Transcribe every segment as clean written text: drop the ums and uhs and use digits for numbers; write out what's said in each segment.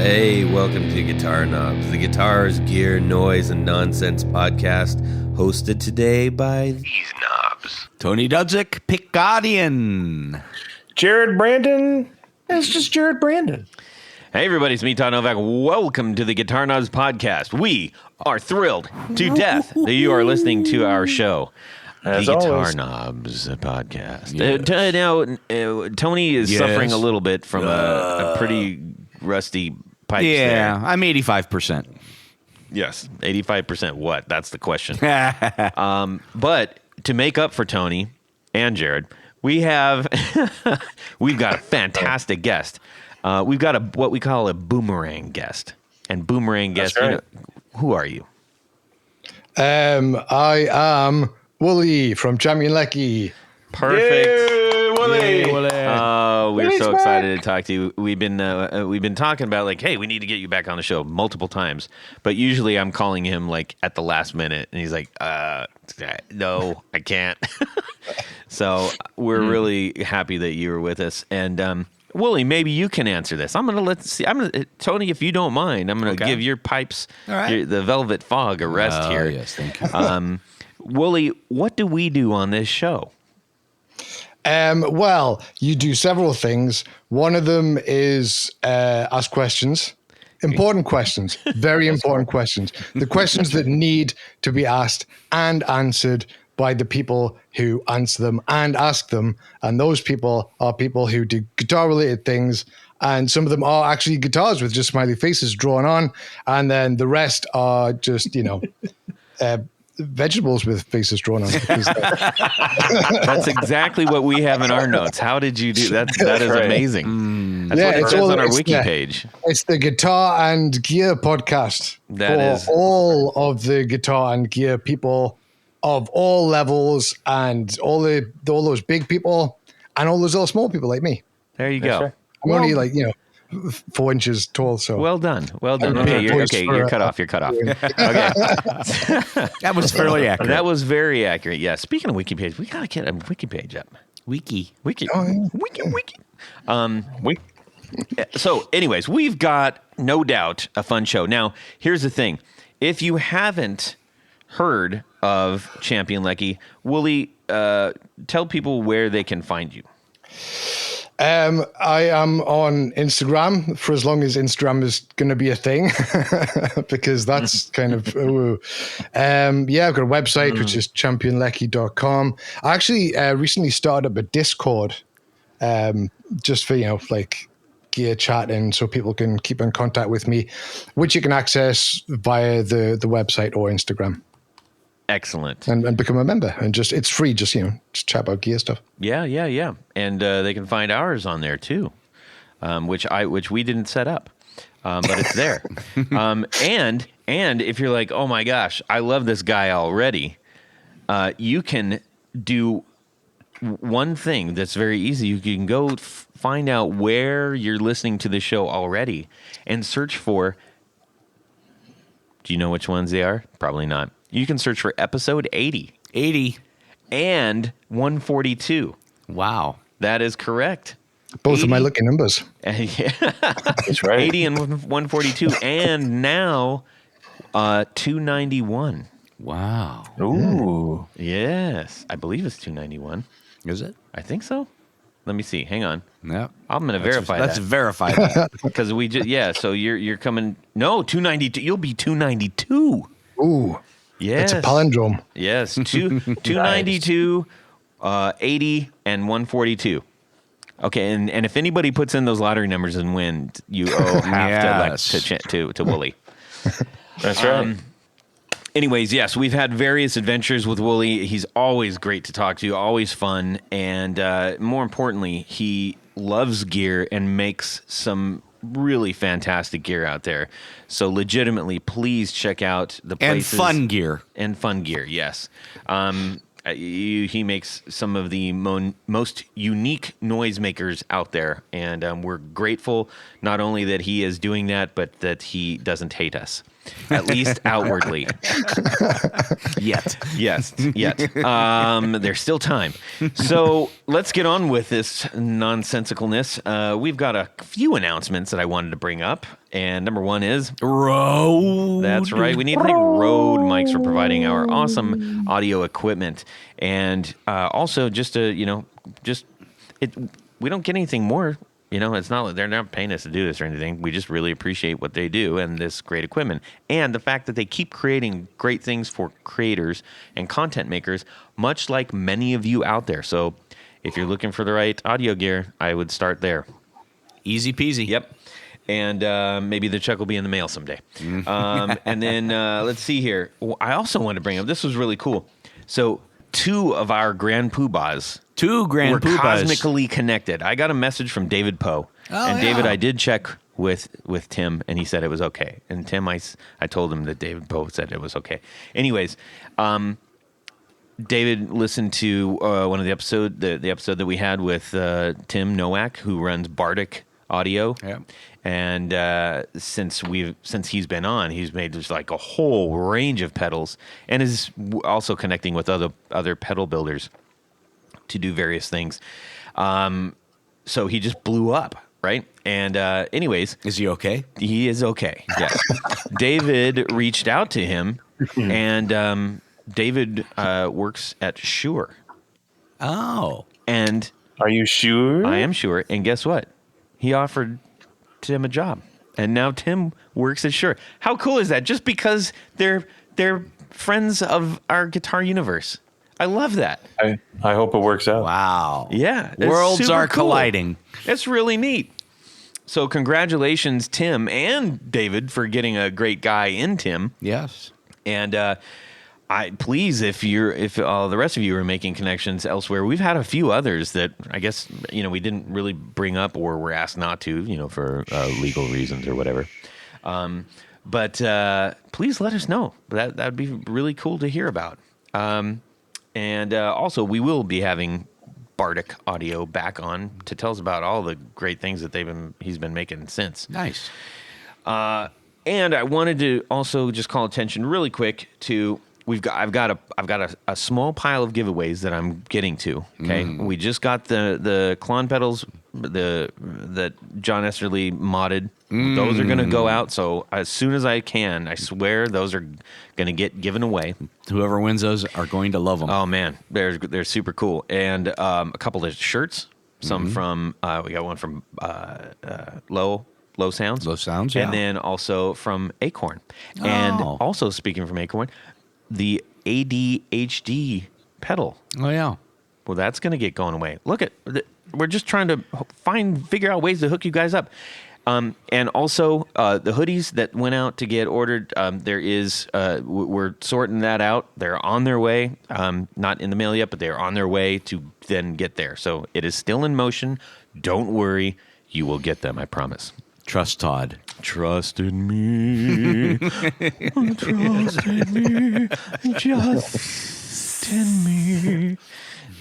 Hey, welcome to Guitar Knobs, the guitars, gear, noise, and nonsense podcast, hosted today by these knobs. Tony Dudzik, Picadian. Jared Brandon. It's just Jared Brandon. Hey everybody, it's me, Todd Novak. Welcome to the Guitar Knobs podcast. We are thrilled to death that you are listening to our show. As the Guitar always. Knobs podcast. Yes. Now, Tony is suffering a little bit from a pretty rusty pipe there. I'm 85%. Yes, 85% what? That's the question. But to make up for Tony and Jared, we've got a fantastic guest. We've got what we call a boomerang guest. And boomerang guest, right. Who are you? I am Wooly from Champion Leccy. Perfect. Yay, Willie. Oh, we're Willie's so back. excited to talk to you. We've been talking about like, hey, we need to get you back on the show multiple times. But usually I'm calling him like at the last minute, and he's like, no, I can't. So we're really happy that you were with us. And Wooly, maybe you can answer this. Tony, if you don't mind, I'm gonna give your pipes, All right. the Velvet Fog, a rest here. Yes, thank you. Wooly, what do we do on this show? Well, you do several things. One of them is ask questions. Important questions. Very important questions. The questions that need to be asked and answered by the people who answer them and ask them. And those people are people who do guitar-related things. And some of them are actually guitars with just smiley faces drawn on. And then the rest are just, vegetables with faces drawn on. That's exactly what we have in our notes. How did you do that? That is right. amazing. That's Yeah, what it it's says all- on our it's wiki the- page. It's the Guitar and Gear podcast for all of the guitar and gear people of all levels and all those big people and all those little small people like me. There you go. right. I'm only 4 inches tall. So Well done. Well done. Yeah. Okay, you're For, cut off. You're cut off. Okay. That was fairly accurate. That was very accurate. Yeah. Speaking of wiki page, we gotta get a wiki page up. Wiki. Wiki. Oh, yeah. Wiki. So, anyways, we've got no doubt a fun show. Now, here's the thing: if you haven't heard of Champion Leccy, Wooly, tell people where they can find you. I am on Instagram for as long as Instagram is going to be a thing, because that's kind of, I've got a website, which is championlecky.com. I actually recently started up a Discord, just for, gear chatting so people can keep in contact with me, which you can access via the website or Instagram. Excellent. And become a member, and it's free. Just chat about gear stuff. Yeah. And they can find ours on there too, which we didn't set up, but it's there. And if you're like, oh my gosh, I love this guy already, you can do one thing that's very easy. You can go find out where you're listening to the show already and search for. Do you know which ones they are? Probably not. You can search for episode 80 and 142. Wow. That is correct. Both of my lucky numbers. Yeah. That's right. 80 and 142. And now 291. Wow. Ooh. Yes. I believe it's 291. Is it? I think so. Let me see. Hang on. Yep. I'm going to verify Let's that. verify that. Because we just, so you're coming. No, 292. You'll be 292. Ooh, Yes. it's a palindrome. Yes, 292, 80, and 142. Okay, and if anybody puts in those lottery numbers and win, you owe half to Wooly. That's right. Anyways, yes, we've had various adventures with Wooly. He's always great to talk to, always fun, and more importantly, he loves gear and makes some really fantastic gear out there. So legitimately, please check out the And places. fun gear. And fun gear, yes. He makes some of the most unique noisemakers out there, and we're grateful not only that he is doing that, but that he doesn't hate us. at least outwardly. Yet. Yes, yet. There's still time. So let's get on with this nonsensicalness. We've got a few announcements that I wanted to bring up. And number one is Rode. That's right. We need to thank Rode mics for providing our awesome audio equipment. And also we don't get anything more. It's not like they're not paying us to do this or anything. We just really appreciate what they do and this great equipment. And the fact that they keep creating great things for creators and content makers, much like many of you out there. So if you're looking for the right audio gear, I would start there. Easy peasy. Yep. And maybe the check will be in the mail someday. And then let's see here. I also want to bring up, this was really cool. So 2 of our Grand Poobahs. 2 Grand We're Poobahs. cosmically connected. I got a message from David Poe. And David, I did check with Tim, and he said it was okay. And Tim, I told him that David Poe said it was okay. Anyways, David listened to one of the episode that we had with Tim Novak, who runs Bardic Audio. Yeah. And since he's been on, he's made just like a whole range of pedals, and is also connecting with other pedal builders to do various things. So he just blew up, right? And anyways, Is he okay? he is okay. Yes. David reached out to him, and David works at Shure. Oh. And Are you sure? I am sure. And guess what? He offered Tim a job, and now Tim works at Shure. How cool is that? Just because they're friends of our guitar universe. I love that. I hope it works out. Wow. Yeah, it's Worlds super are cool. colliding. It's really neat. So congratulations, Tim and David, for getting a great guy in Tim. Yes. And please, if the rest of you are making connections elsewhere, we've had a few others that I guess we didn't really bring up or were asked not to, for legal reasons or whatever. But please let us know. That'd be really cool to hear about. And also, we will be having Bardic Audio back on to tell us about all the great things that he's been making since. Nice. And I wanted to also just call attention really quick to I've got a small pile of giveaways that I'm getting to. Okay, we just got the Klon pedals that John Esterly modded. Those are going to go out. So as soon as I can, I swear those are going to get given away. Whoever wins those are going to love them. Oh man, they're super cool. And a couple of shirts. Some from we got one from Low Sounds. Low Sounds, yeah. And then also from Acorn. And Oh. also speaking from Acorn, the ADHD pedal. Oh, yeah. Well, that's going to get going away. Look we're just trying to figure out ways to hook you guys up. And also the hoodies that went out to get ordered, we're sorting that out. They're on their way. Not in the mail yet, but they're on their way to then get there. So it is still in motion. Don't worry. You will get them, I promise. Trust Todd. Trust in me. Trust in me. Just in me.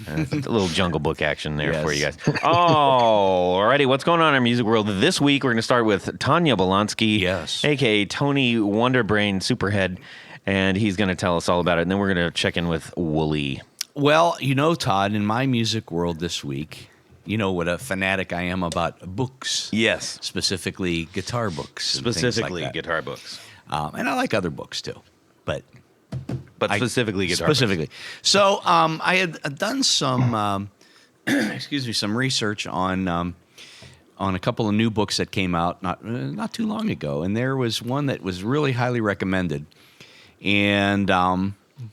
A little Jungle Book action there Yes. for you guys. Oh, alrighty. What's going on in our music world this week? We're going to start with Tanya Belansky, Yes. a.k.a. Tony Wonderbrain Superhead, and he's going to tell us all about it. And then we're going to check in with Wooly. Well, Todd, in my music world this week, you know what a fanatic I am about books. Yes. Specifically guitar books. and things like Specifically that. guitar books. And I like other books too. But Specifically guitar books. Specifically. So I had done some, some research on a couple of new books that came out not too long ago, and there was one that was really highly recommended, and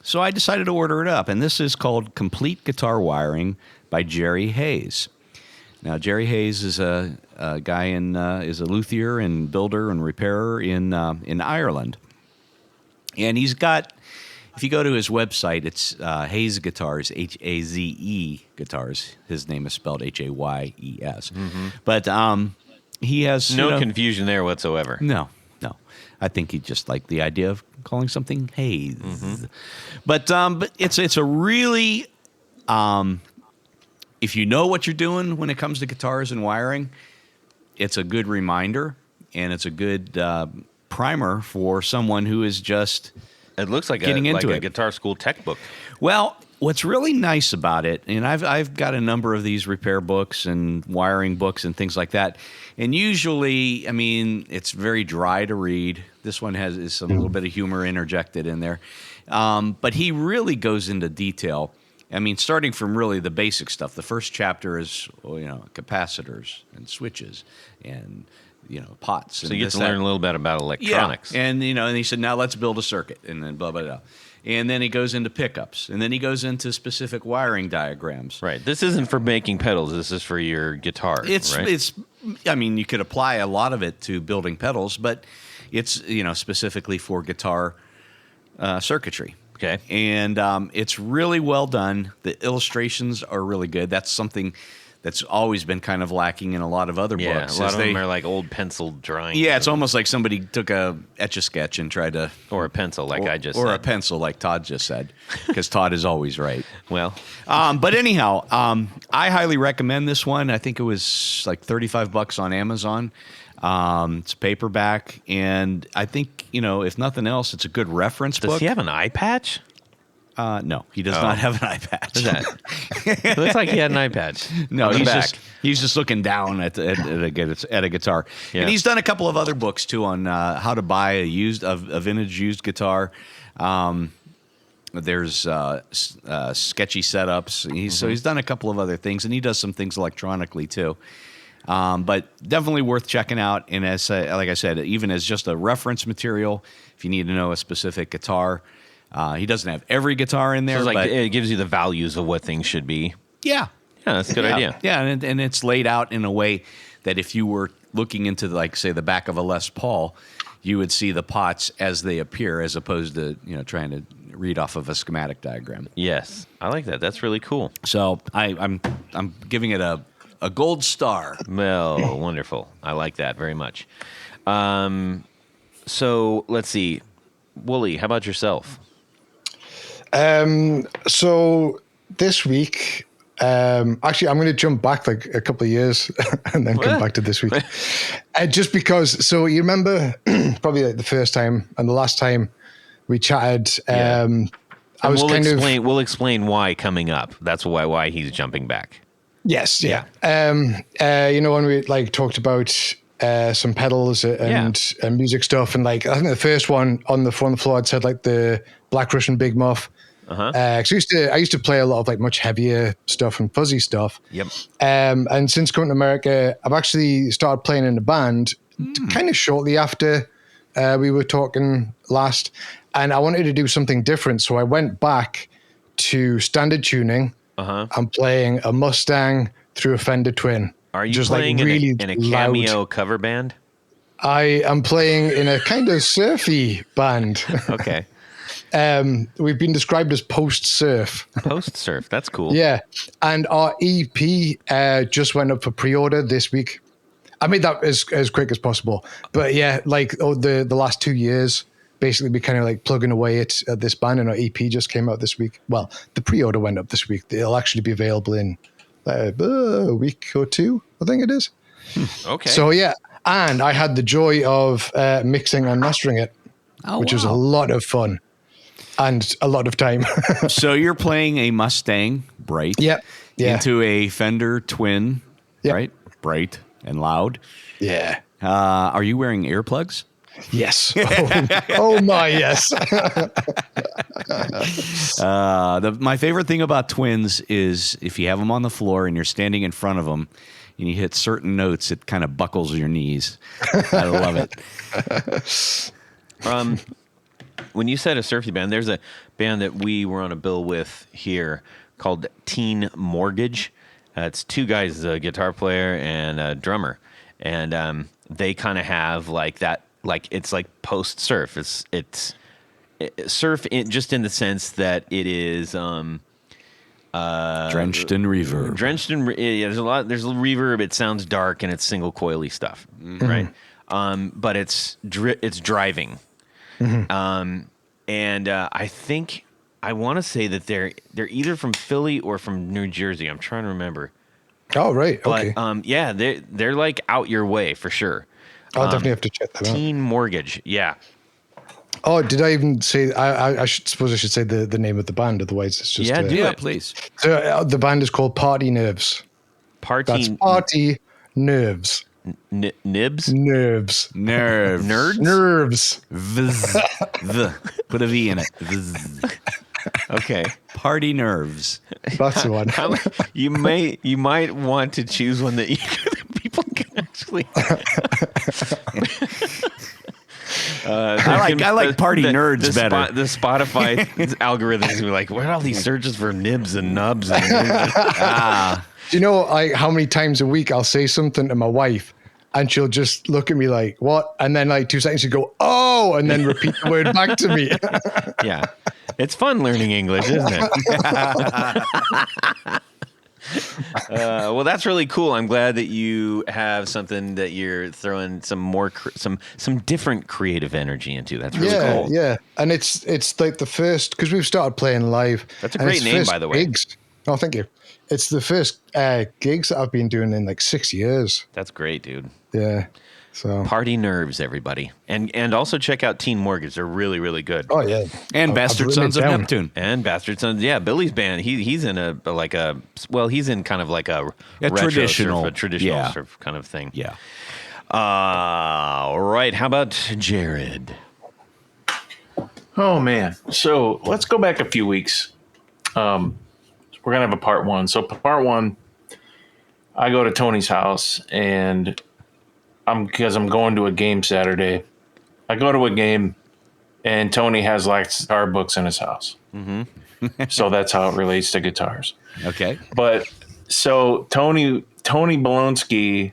so I decided to order it up. And this is called Complete Guitar Wiring by Jerry Hayes. Now, Jerry Hayes is a guy is a luthier and builder and repairer in Ireland, and he's got. If you go to his website, it's Hayes Guitars, Haze Guitars. His name is spelled Hayes. Mm-hmm. But he has No confusion there whatsoever. No. I think he just liked the idea of calling something Hayes. Mm-hmm. But it's a really if you know what you're doing when it comes to guitars and wiring, it's a good reminder, and it's a good primer for someone who is just It looks like getting into a it. guitar school tech book. Well, what's really nice about it, and I've got a number of these repair books and wiring books and things like that, and usually, I mean, it's very dry to read. This one is some little bit of humor interjected in there, but he really goes into detail. I mean, starting from really the basic stuff. The first chapter is, capacitors and switches and, pots. So you get to learn a little bit about electronics. Yeah. And, and he said, now let's build a circuit, and then blah, blah, blah. And then he goes into pickups, and then he goes into specific wiring diagrams. Right. This isn't for making pedals. This is for your guitar. Right? I mean, you could apply a lot of it to building pedals, but it's, specifically for guitar circuitry. Okay. And it's really well done. The illustrations are really good. That's something that's always been kind of lacking in a lot of other Yeah, books. a lot of them are like old pencil drawings. Yeah, it's almost like somebody took a Etch-a-Sketch and tried to... Or a pencil, like I just said. Or said. a pencil, like Todd just said, because Todd is always right. Well. But anyhow, I highly recommend this one. I think it was like $35 on Amazon. It's paperback, and I think, if nothing else, it's a good reference book. Does he have an eye patch? No, he does not have an eye patch. What's that? It looks like he had an eye patch. No, on the back. he's just looking down at a guitar. Yeah. And he's done a couple of other books too on how to buy a vintage used guitar. There's sketchy setups. So he's done a couple of other things, and he does some things electronically too. But definitely worth checking out. And like I said, even as just a reference material, if you need to know a specific guitar, he doesn't have every guitar in there. So but it gives you the values of what things should be. Yeah. Yeah, that's a good idea. Yeah, and it's laid out in a way that if you were looking into, like, say, the back of a Les Paul, you would see the pots as they appear, as opposed to trying to read off of a schematic diagram. Yes, I like that. That's really cool. So I'm giving it a gold star. Well, wonderful. I like that very much. So let's see, Wooly, how about yourself? So this week, actually, I'm going to jump back like a couple of years and then come back to this week. Just because, so you remember probably like the first time and the last time we chatted, I was we'll explain why coming up. That's why he's jumping back. Yes. Yeah. When we like talked about some pedals and music stuff, and like I think the first one on the floor I'd said like the Black Russian Big Muff. So I used to play a lot of like much heavier stuff and fuzzy stuff. Yep. And since coming to America, I've actually started playing in a band kind of shortly after we were talking last, and I wanted to do something different. So I went back to standard tuning. I'm playing a Mustang through a Fender Twin. Are you just playing like really in a loud. Cameo cover band? I am playing in a kind of surfy band. Okay. We've been described as post-surf. Post-surf, that's cool. Yeah. And our EP just went up for pre-order this week. I made that as quick as possible. But yeah, like the last 2 years, basically we kind of like plugging away at this band, and our EP just came out this week. Well, the pre-order went up this week. It'll actually be available in a week or two, I think it is. Okay. So yeah, and I had the joy of mixing and mastering it, which was a lot of fun and a lot of time. So you're playing a Mustang Bright into a Fender Twin, right? Bright and loud. Yeah. Are you wearing earplugs? Yes. Oh my, yes. My favorite thing about Twins is if you have them on the floor and you're standing in front of them and you hit certain notes, it kind of buckles your knees. I love it. When you said a surfy band, there's a band that we were on a bill with here called Teen Mortgage. It's two guys, a guitar player and a drummer. And they kind of have like that, like it's like post-surf. It's surf just in the sense that it is drenched in reverb. There's a reverb. It sounds dark and it's single coily stuff, right? But it's driving. And I think I want to say that they're either from Philly or from New Jersey. I'm trying to remember. Oh, right. But Okay. they're like out your way for sure. I'll definitely have to check that out. Teen Mortgage. Yeah. Oh, did I even say? I suppose I should say the name of the band. Otherwise, it's just Yeah, please. So the band is called Party Nerves. That's Party Nerves. Nibs? Nerves. Nerves. Nerds? Nerves. Viz. Put a V in it. Viz. Okay. Party nerves. That's the one. You might want to choose one that people can actually. I like party nerds better. The Spotify algorithms are like, what are all these searches for nibs and nubs? And Do you know how many times a week I'll say something to my wife and she'll just look at me like, what? And then like 2 seconds she'll go, oh, and then repeat the word back to me. Yeah. It's fun learning English, isn't it? Well, that's really cool. I'm glad that you have something that you're throwing some more, some different creative energy into. That's really cool. Yeah. And it's like the first, because we've started playing live. That's a great name, by the way. Gigs. Oh, thank you. It's the first gigs that I've been doing in like 6 years. That's great, dude. Yeah. So Party Nerves, everybody. And also check out Teen Mortgage. They're really, really good. Oh, yeah. And Bastard Sons of Neptune. And Bastard Sons. Yeah, Billy's band. He's in he's in kind of like a traditional sort of kind of thing. Yeah. All right. How about Jared? Oh man. So let's go back a few weeks. We're gonna have a part one. So part one, I go to Tony's house and because I'm going to a game Saturday. I go to a game and Tony has like guitar books in his house. Mm-hmm. So that's how it relates to guitars. Okay. But so Tony Bolonsky,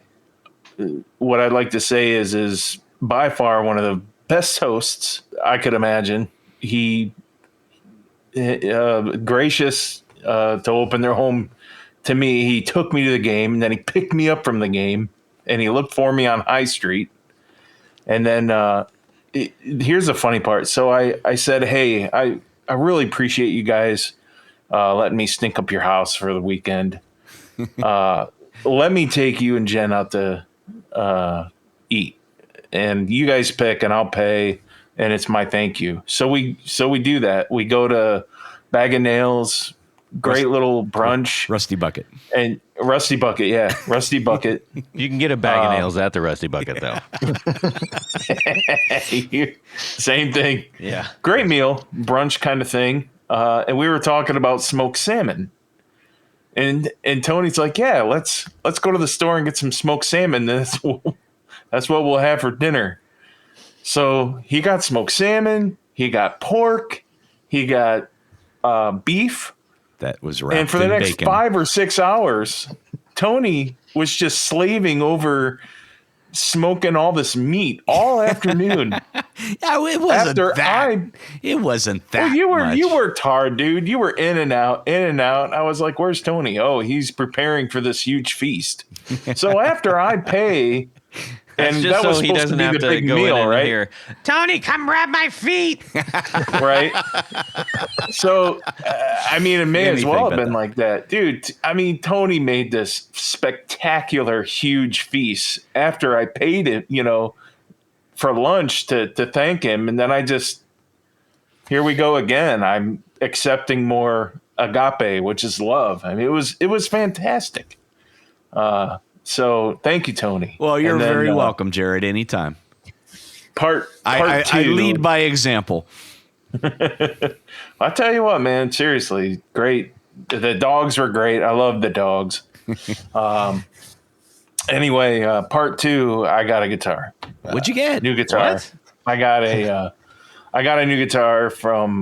what I'd like to say is by far one of the best hosts I could imagine. He gracious to open their home to me. He took me to the game and then he picked me up from the game and he looked for me on High Street. And then here's the funny part. So I said, hey, I really appreciate you guys letting me stink up your house for the weekend. Let me take you and Jen out to eat. And you guys pick and I'll pay. And it's my thank you. So we do that. We go to Bag of Nails, great little brunch. Rusty Bucket. And Rusty Bucket, yeah. Rusty Bucket. You can get a bag of nails at the Rusty Bucket, though. Same thing. Yeah. Great meal, brunch kind of thing. And we were talking about smoked salmon. And Tony's like, yeah, let's go to the store and get some smoked salmon. That's what we'll have for dinner. So he got smoked salmon, he got pork, he got beef. That was wrapped and for the next bacon. 5 or 6 hours, Tony was just slaving over smoking all this meat all afternoon. Yeah, it wasn't it wasn't that. Well, you worked hard, dude. You were in and out, in and out. I was like, "Where's Tony?" Oh, he's preparing for this huge feast. So after I pay. And just that was so he supposed doesn't to be have the to big go meal, in and right? hear, Tony, come rub my feet. Right. So, I mean, it may as well have been that. like that. Dude, I mean, Tony made this spectacular, huge feast after I paid it, for lunch to thank him. And then here we go again. I'm accepting more agape, which is love. I mean, it was fantastic. So thank you, Tony. Well, you're very welcome, Jared. Anytime. Part two. I lead by example. I tell you what, man. Seriously, great. The dogs were great. I love the dogs. Anyway, part two. I got a guitar. What'd you get? New guitar. What? I got a new guitar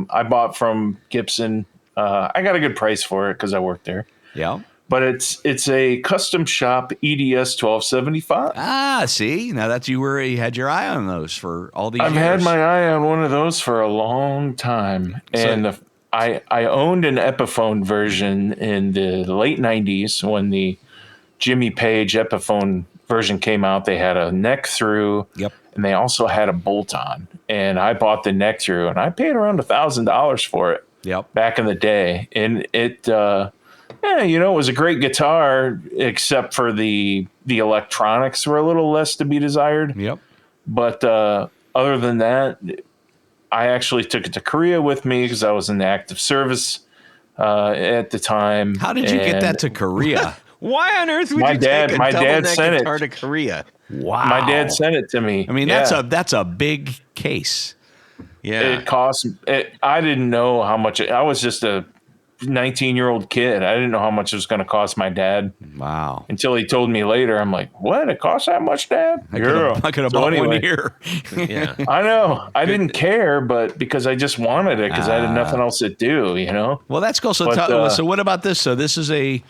I bought from Gibson. I got a good price for it because I worked there. Yeah. But it's a custom shop EDS 1275. Ah, see, now that you had your eye on those for all these I've years. had my eye on one of those for a long time, and I owned an Epiphone version in the late 90s when the Jimmy Page Epiphone version came out. They had a neck through, Yep. and they also had a bolt on. And I bought the neck through, and I paid around $1,000 for it. Yep. Back in the day, and it. It was a great guitar, except for the electronics were a little less to be desired. Yep. But other than that, I actually took it to Korea with me because I was in the active service at the time. How did you get that to Korea? Why on earth would My you dad- take a my double dad neck sent it. guitar to Korea? Wow. My dad sent it to me. I mean, Yeah. that's a big case. Yeah. It cost. I didn't know how much. I was just a 19-year-old kid. I didn't know how much it was going to cost my dad Wow. until he told me later. I'm like, "What? It costs that much, Dad?" I could have bought one here. Yeah. I know. I didn't care, but because I just wanted it because I had nothing else to do. You know. Well, that's cool. So, But, so what about this? So this is a,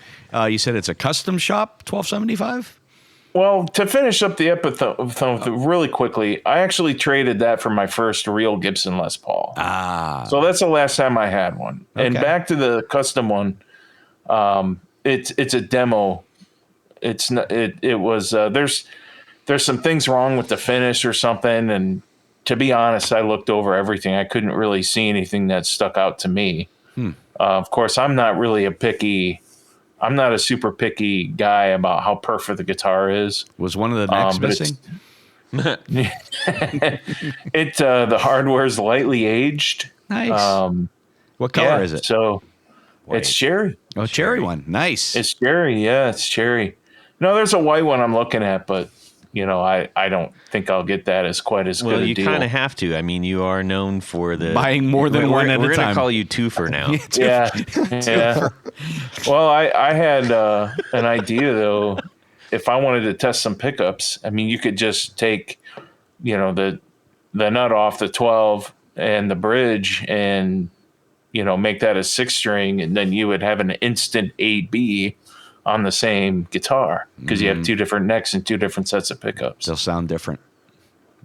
you said it's a custom shop, 1275? Well, to finish up the episode really quickly, I actually traded that for my first real Gibson Les Paul. So that's the last time I had one. And Okay. back to the custom one, it's a demo. It's not. It was. There's some things wrong with the finish or something. And to be honest, I looked over everything. I couldn't really see anything that stuck out to me. Of course, I'm not a super picky guy about how perfect the guitar is. Was one of the necks but missing? The hardware's lightly aged. Nice. What color is it? So it's cherry. Oh, cherry one. Nice. It's cherry. Yeah, it's cherry. No, there's a white one I'm looking at, but I don't think I'll get that as quite as good Well, a you deal. kind of have to. I mean, you are known for the Buying more than one at a We're going time. to call you twofer now. Yeah. Yeah. Well, I had an idea though. If I wanted to test some pickups, I mean, you could just take, the nut off the 12 and the bridge and, make that a 6-string, and then you would have an instant AB on the same guitar because you have two different necks and two different sets of pickups. They'll sound different.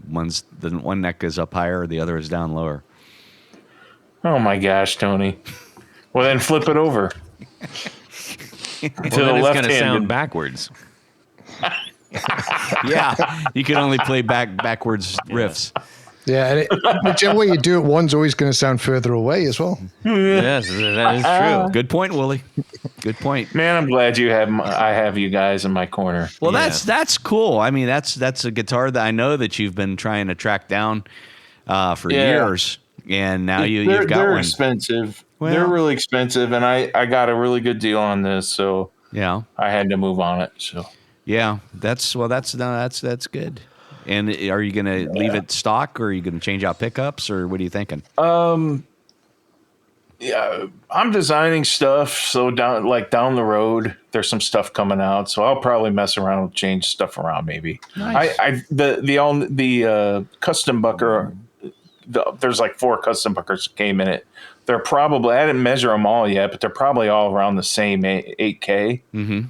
One neck is up higher, the other is down lower. Oh my gosh, Tony. Well, then flip it over. To Well, the then it's left going to sound hand. backwards. Yeah, you can only play backwards riffs. Yeah, and whichever way you do it, one's always going to sound further away as well. Yes, that is true. Good point, Wooly. Good point. Man, I'm glad I have you guys in my corner. Well, Yeah. that's cool. I mean, that's a guitar that I know that you've been trying to track down for years, and now you've got they're one. expensive. Well- They're really expensive, and I got a really good deal on this, so Yeah, I had to move on it. So yeah. That's good. And are you going to leave it stock, or are you going to change out pickups, or what are you thinking? yeah, I'm designing stuff. So down the road, there's some stuff coming out. So I'll probably mess around and change stuff around. Maybe Nice. the custom bucker. There's like 4 custom buckers that came in it. They're probably, I didn't measure them all yet, but they're probably all around the same 8K. Mm-hmm.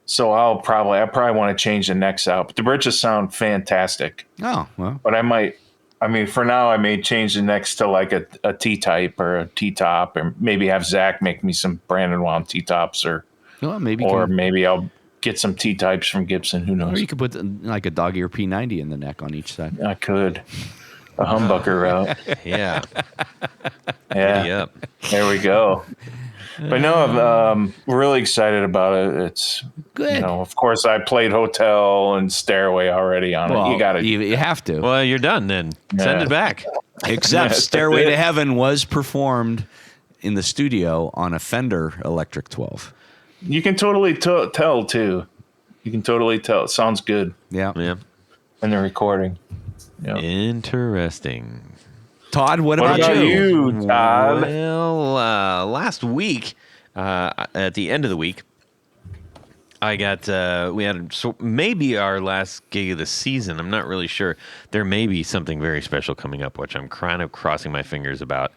So I probably want to change the necks out. But the bridges sound fantastic. Oh, well. But for now, I may change the necks to like a T-type or a T-top, or maybe have Zach make me some Brandon Wound T-tops, Well, maybe maybe I'll get some T-types from Gibson. Who knows? or you could put like a dog ear P90 in the neck on each side. I could. A humbucker route. Yeah. Yeah. Yep. There we go. But no, I'm really excited about it. It's Good. of course I played Hotel and Stairway already on it. You got to. You have to. Well, you're done then. Send Yeah. it back. Except Yes, Stairway that's to it. Heaven was performed in the studio on a Fender Electric 12. You can totally tell too. You can totally tell. It sounds good Yeah. Yeah. in the recording. Yeah. Interesting. Todd, what What about about you? you, Todd? Well, last week, at the end of the week, I got we had maybe our last gig of the season. I'm not really sure. There may be something very special coming up, which I'm kind of crossing my fingers about.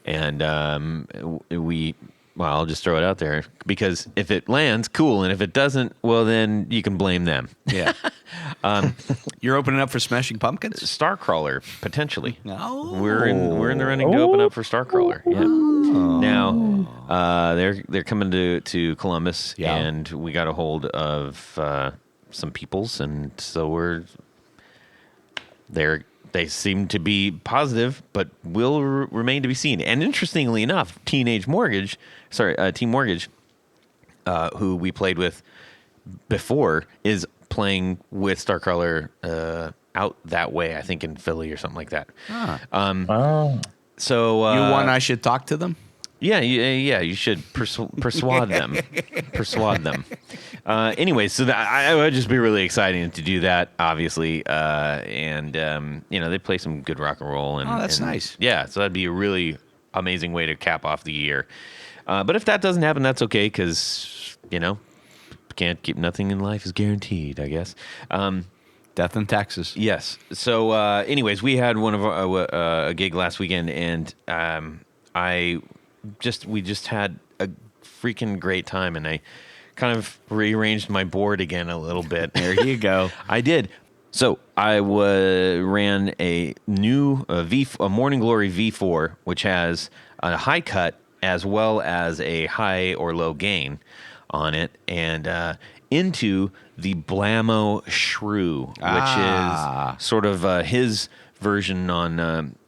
And well, I'll just throw it out there, because if it lands, cool, and if it doesn't, well, then you can blame them. Yeah. You're opening up for Smashing Pumpkins? Starcrawler, potentially. No. We're in the running to open up for Starcrawler. Yeah. Now they're coming to Columbus, Yeah. and we got a hold of some peoples, and so they seem to be positive, but will remain to be seen. And interestingly enough, Team Mortgage, who we played with before, is playing with Starcrawler out that way. I think in Philly or something like that. Oh. So You want I should talk to them? yeah, you should persuade them. Persuade them. Anyway, so I would just be really exciting to do that, obviously. They play some good rock and roll. And, that's nice. Yeah, so that'd be a really amazing way to cap off the year. But if that doesn't happen, that's okay, because, can't keep nothing in life is guaranteed, I guess. Death in Texas. Yes. So, anyways, we had one of a gig last weekend, and we just had a freaking great time, and I kind of rearranged my board again a little bit. There you go. I did. So I ran a new Morning Glory V4, which has a high cut as well as a high or low gain on it, and into the Blammo Shrew, which is sort of his version on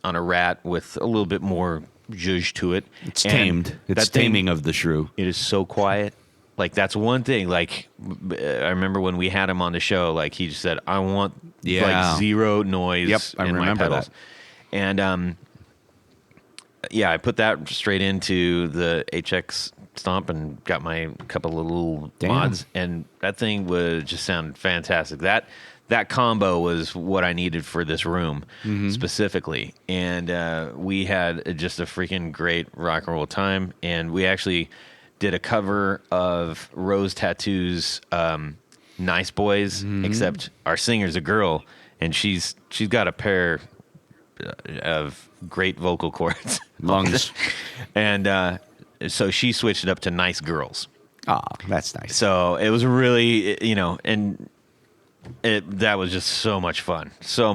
a Rat with a little bit more zhuzh to it. It's tamed. It's taming of the shrew. It is so quiet. Like, that's one thing. Like, I remember when we had him on the show, like, he just said, I want like zero noise I in my remember pedals. that. And I put that straight into the HX Stomp and got my couple of little mods, and that thing would just sound fantastic. That combo was what I needed for this room specifically, and we had just a freaking great rock and roll time. And we actually did a cover of Rose Tattoo's "Nice Boys," except our singer's a girl, and she's got a pair of great vocal cords, Lungs. and so she switched it up to "Nice Girls." Oh, that's nice. So it was really, and that was just so much fun. So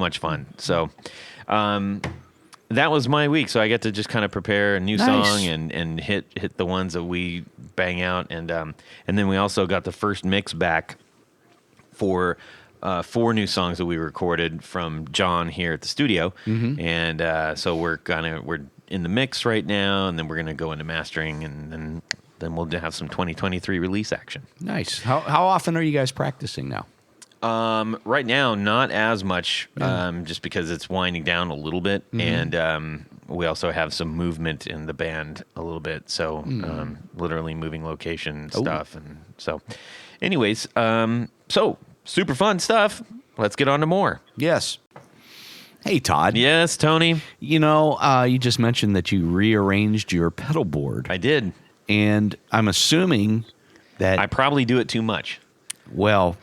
that was my week. So I get to just kind of prepare a new song and hit the ones that we bang out. And then we also got the first mix back for 4 new songs that we recorded from John here at the studio. And so we're in the mix right now, and then we're gonna go into mastering, and then we'll have some 2023 release action. Nice. How often are you guys practicing now? Right now, not as much, just because it's winding down a little bit, and we also have some movement in the band a little bit, so literally moving location stuff, and so, anyways, so super fun stuff. Let's get on to more. Yes. Hey, Todd. Yes, Tony. You just mentioned that you rearranged your pedal board. I did, and I'm assuming that I probably do it too much. Well,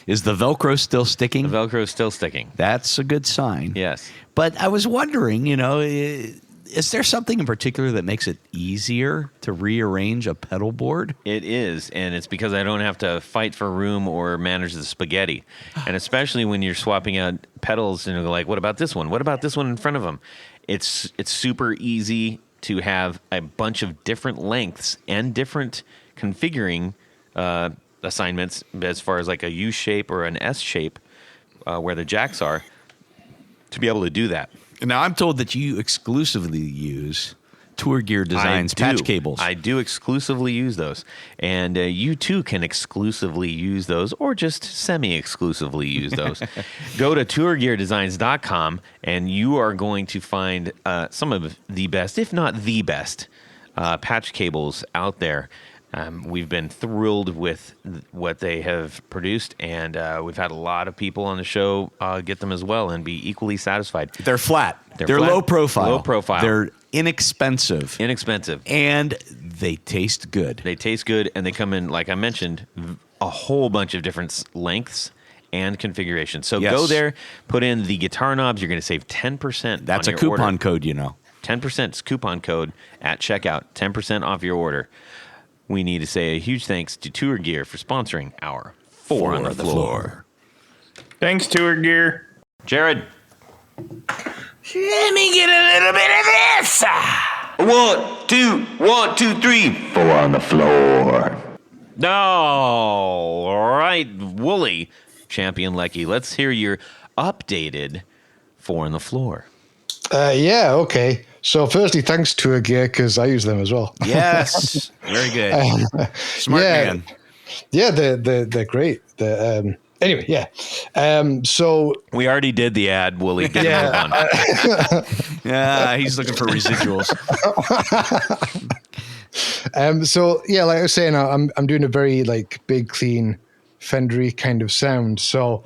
is the Velcro still sticking? The Velcro is still sticking. That's a good sign. Yes. But I was wondering, is there something in particular that makes it easier to rearrange a pedal board? It is, and it's because I don't have to fight for room or manage the spaghetti. And especially when you're swapping out pedals and you're like, what about this one? What about this one in front of them? It's super easy to have a bunch of different lengths and different configuring assignments as far as like a U shape or an S shape where the jacks are, to be able to do that. Now, I'm told that you exclusively use Tour Gear Designs patch cables. I do exclusively use those. And you too can exclusively use those, or just semi-exclusively use those. Go to tourgeardesigns.com and you are going to find some of the best, if not the best, patch cables out there. We've been thrilled with what they have produced, and we've had a lot of people on the show get them as well and be equally satisfied. They're flat. They're flat, low profile. Low profile. They're inexpensive. And they taste good. They taste good, and they come in, like I mentioned, a whole bunch of different lengths and configurations. So go there, put in the guitar knobs. You're going to save 10%. That's on a your coupon order. code, 10% coupon code at checkout. 10% off your order. We need to say a huge thanks to Tour Gear for sponsoring our Four on the Floor. Thanks, Tour Gear. Jared. Let me get a little bit of this. 1, 2, 3. Four on the floor. All right, Wooly, Champion Leccy. Let's hear your updated Four on the Floor. Okay. So firstly, thanks Tour Gear, because I use them as well. Yes. Very good. Smart man. Yeah, they're great. Anyway, yeah. So We already did the ad, Wooly. Get him on. Yeah, he's looking for residuals. So yeah, like I was saying, I'm doing a very like big, clean, Fendery kind of sound. So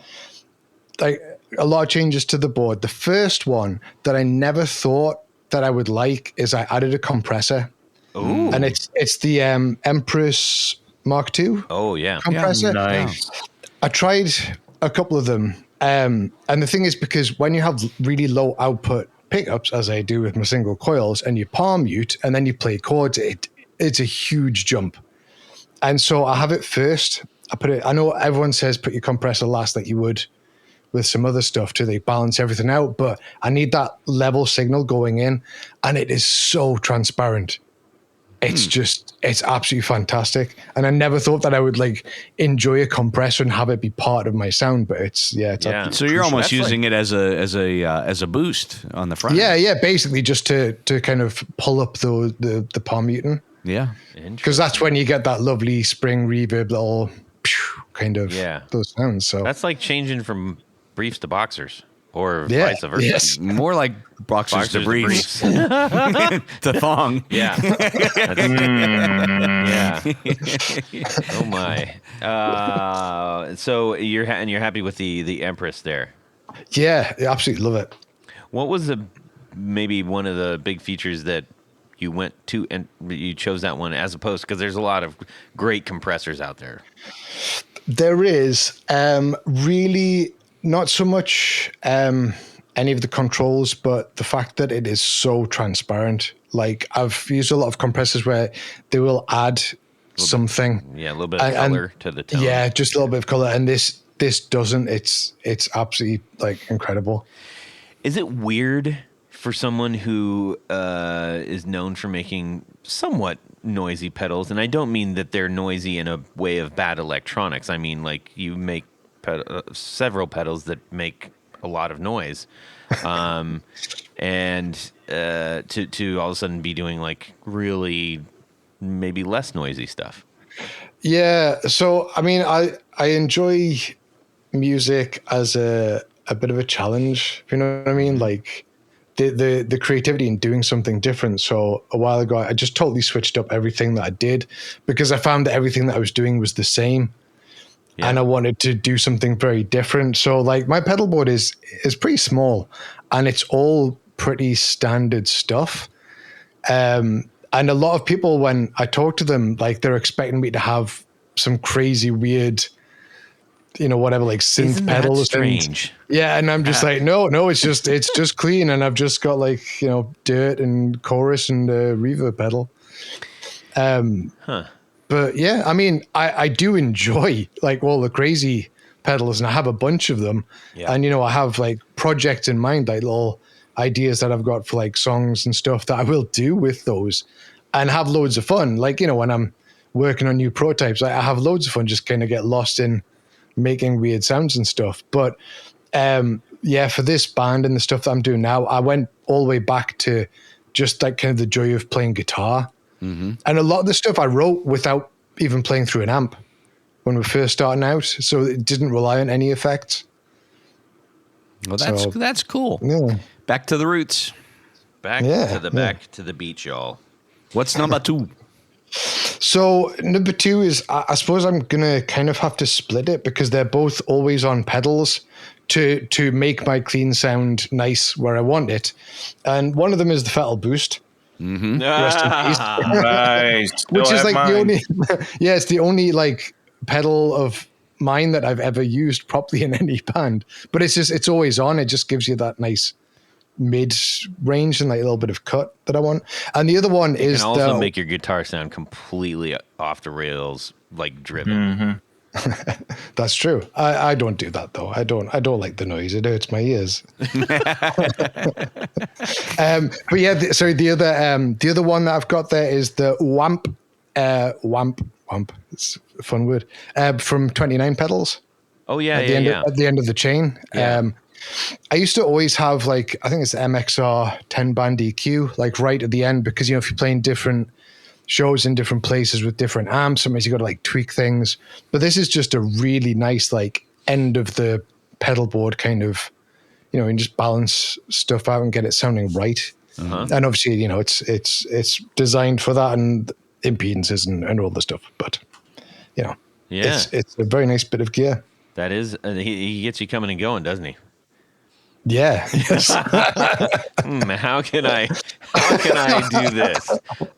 like a lot of changes to the board. The first one that I never thought that I would like is I added a compressor. Ooh. And it's the Empress Mark II Oh, yeah. compressor. Nice. I tried a couple of them. And the thing is, because when you have really low output pickups, as I do with my single coils, and you palm mute and then you play chords, it's a huge jump. And so I have it first. I know everyone says put your compressor last like you would with some other stuff to like balance everything out, but I need that level signal going in, and it is so transparent. It's absolutely fantastic. And I never thought that I would like enjoy a compressor and have it be part of my sound, but it's absolutely So you're crucial. almost using it as a boost on the front. Yeah, basically just to kind of pull up the palm muting. Yeah. Because that's when you get that lovely spring reverb, little kind of those sounds. So That's like changing from briefs to boxers or Yeah, vice versa. yes. More like boxers to briefs. briefs. To thong. Yeah. Yeah. Oh my. So you're happy with the Empress there. yeah, I absolutely love it. What was maybe one of the big features that you went to and you chose that one as opposed, because there's a lot of great compressors out there. There is really not so much any of the controls, but the fact that it is so transparent. Like I've used a lot of compressors where they will add something. Yeah, a little bit of color to the tone. Yeah, just a little bit of color. And this doesn't. It's absolutely like incredible. Is it weird for someone who is known for making somewhat noisy pedals? And I don't mean that they're noisy in a way of bad electronics. I mean, like you make several pedals that make a lot of noise. And to all of a sudden be doing like really maybe less noisy stuff. Yeah. So, I mean, I enjoy music as a bit of a challenge, if you know what I mean? Like the creativity in doing something different. So a while ago, I just totally switched up everything that I did because I found that everything that I was doing was the same. Yeah. And I wanted to do something very different. So like my pedal board is pretty small and it's all pretty standard stuff. And a lot of people, when I talk to them, like they're expecting me to have some crazy weird, whatever, like synth Isn't pedals. That strange? And I'm just like, no, it's just clean. And I've just got like, dirt and chorus and a reverb pedal. But yeah, I mean, I do enjoy like all the crazy pedals and I have a bunch of them. Yeah. And, I have like projects in mind, like little ideas that I've got for like songs and stuff that I will do with those and have loads of fun. Like, when I'm working on new prototypes, I have loads of fun, just kind of get lost in making weird sounds and stuff. But for this band and the stuff that I'm doing now, I went all the way back to just like kind of the joy of playing guitar. Mm-hmm. And a lot of the stuff I wrote without even playing through an amp when we were first starting out. So it didn't rely on any effects. Well, that's cool. Yeah. Back to the roots. Back to the beach, y'all. What's number 2? So number 2 is, I suppose I'm going to kind of have to split it because they're both always on pedals to make my clean sound nice where I want it. And one of them is the Fettle Boost. Mm-hmm. Rest in peace. Nice. Which is like the only, it's the only like pedal of mine that I've ever used properly in any band. But it's always on. It just gives you that nice mid range and like a little bit of cut that I want. And the other one is can also make your guitar sound completely off the rails, like driven. Mm-hmm. That's true. I don't do that though. I don't like the noise. It hurts my ears. But yeah, the other one that I've got there is the Wamp. Wamp. It's a fun word. From 29 Pedals. Oh yeah, at the end of the chain. Yeah. I used to always have like, I think it's MXR 10 band EQ, like right at the end, because if you're playing different shows in different places with different amps, sometimes you got to like tweak things. But this is just a really nice, like end of the pedal board kind of, you know, and just balance stuff out and get it sounding right. And obviously, you know, it's designed for that and impedances and all the stuff. But, you know, it's a very nice bit of gear. That is, he gets you coming and going, doesn't he? Yeah. Yes. How can I do this?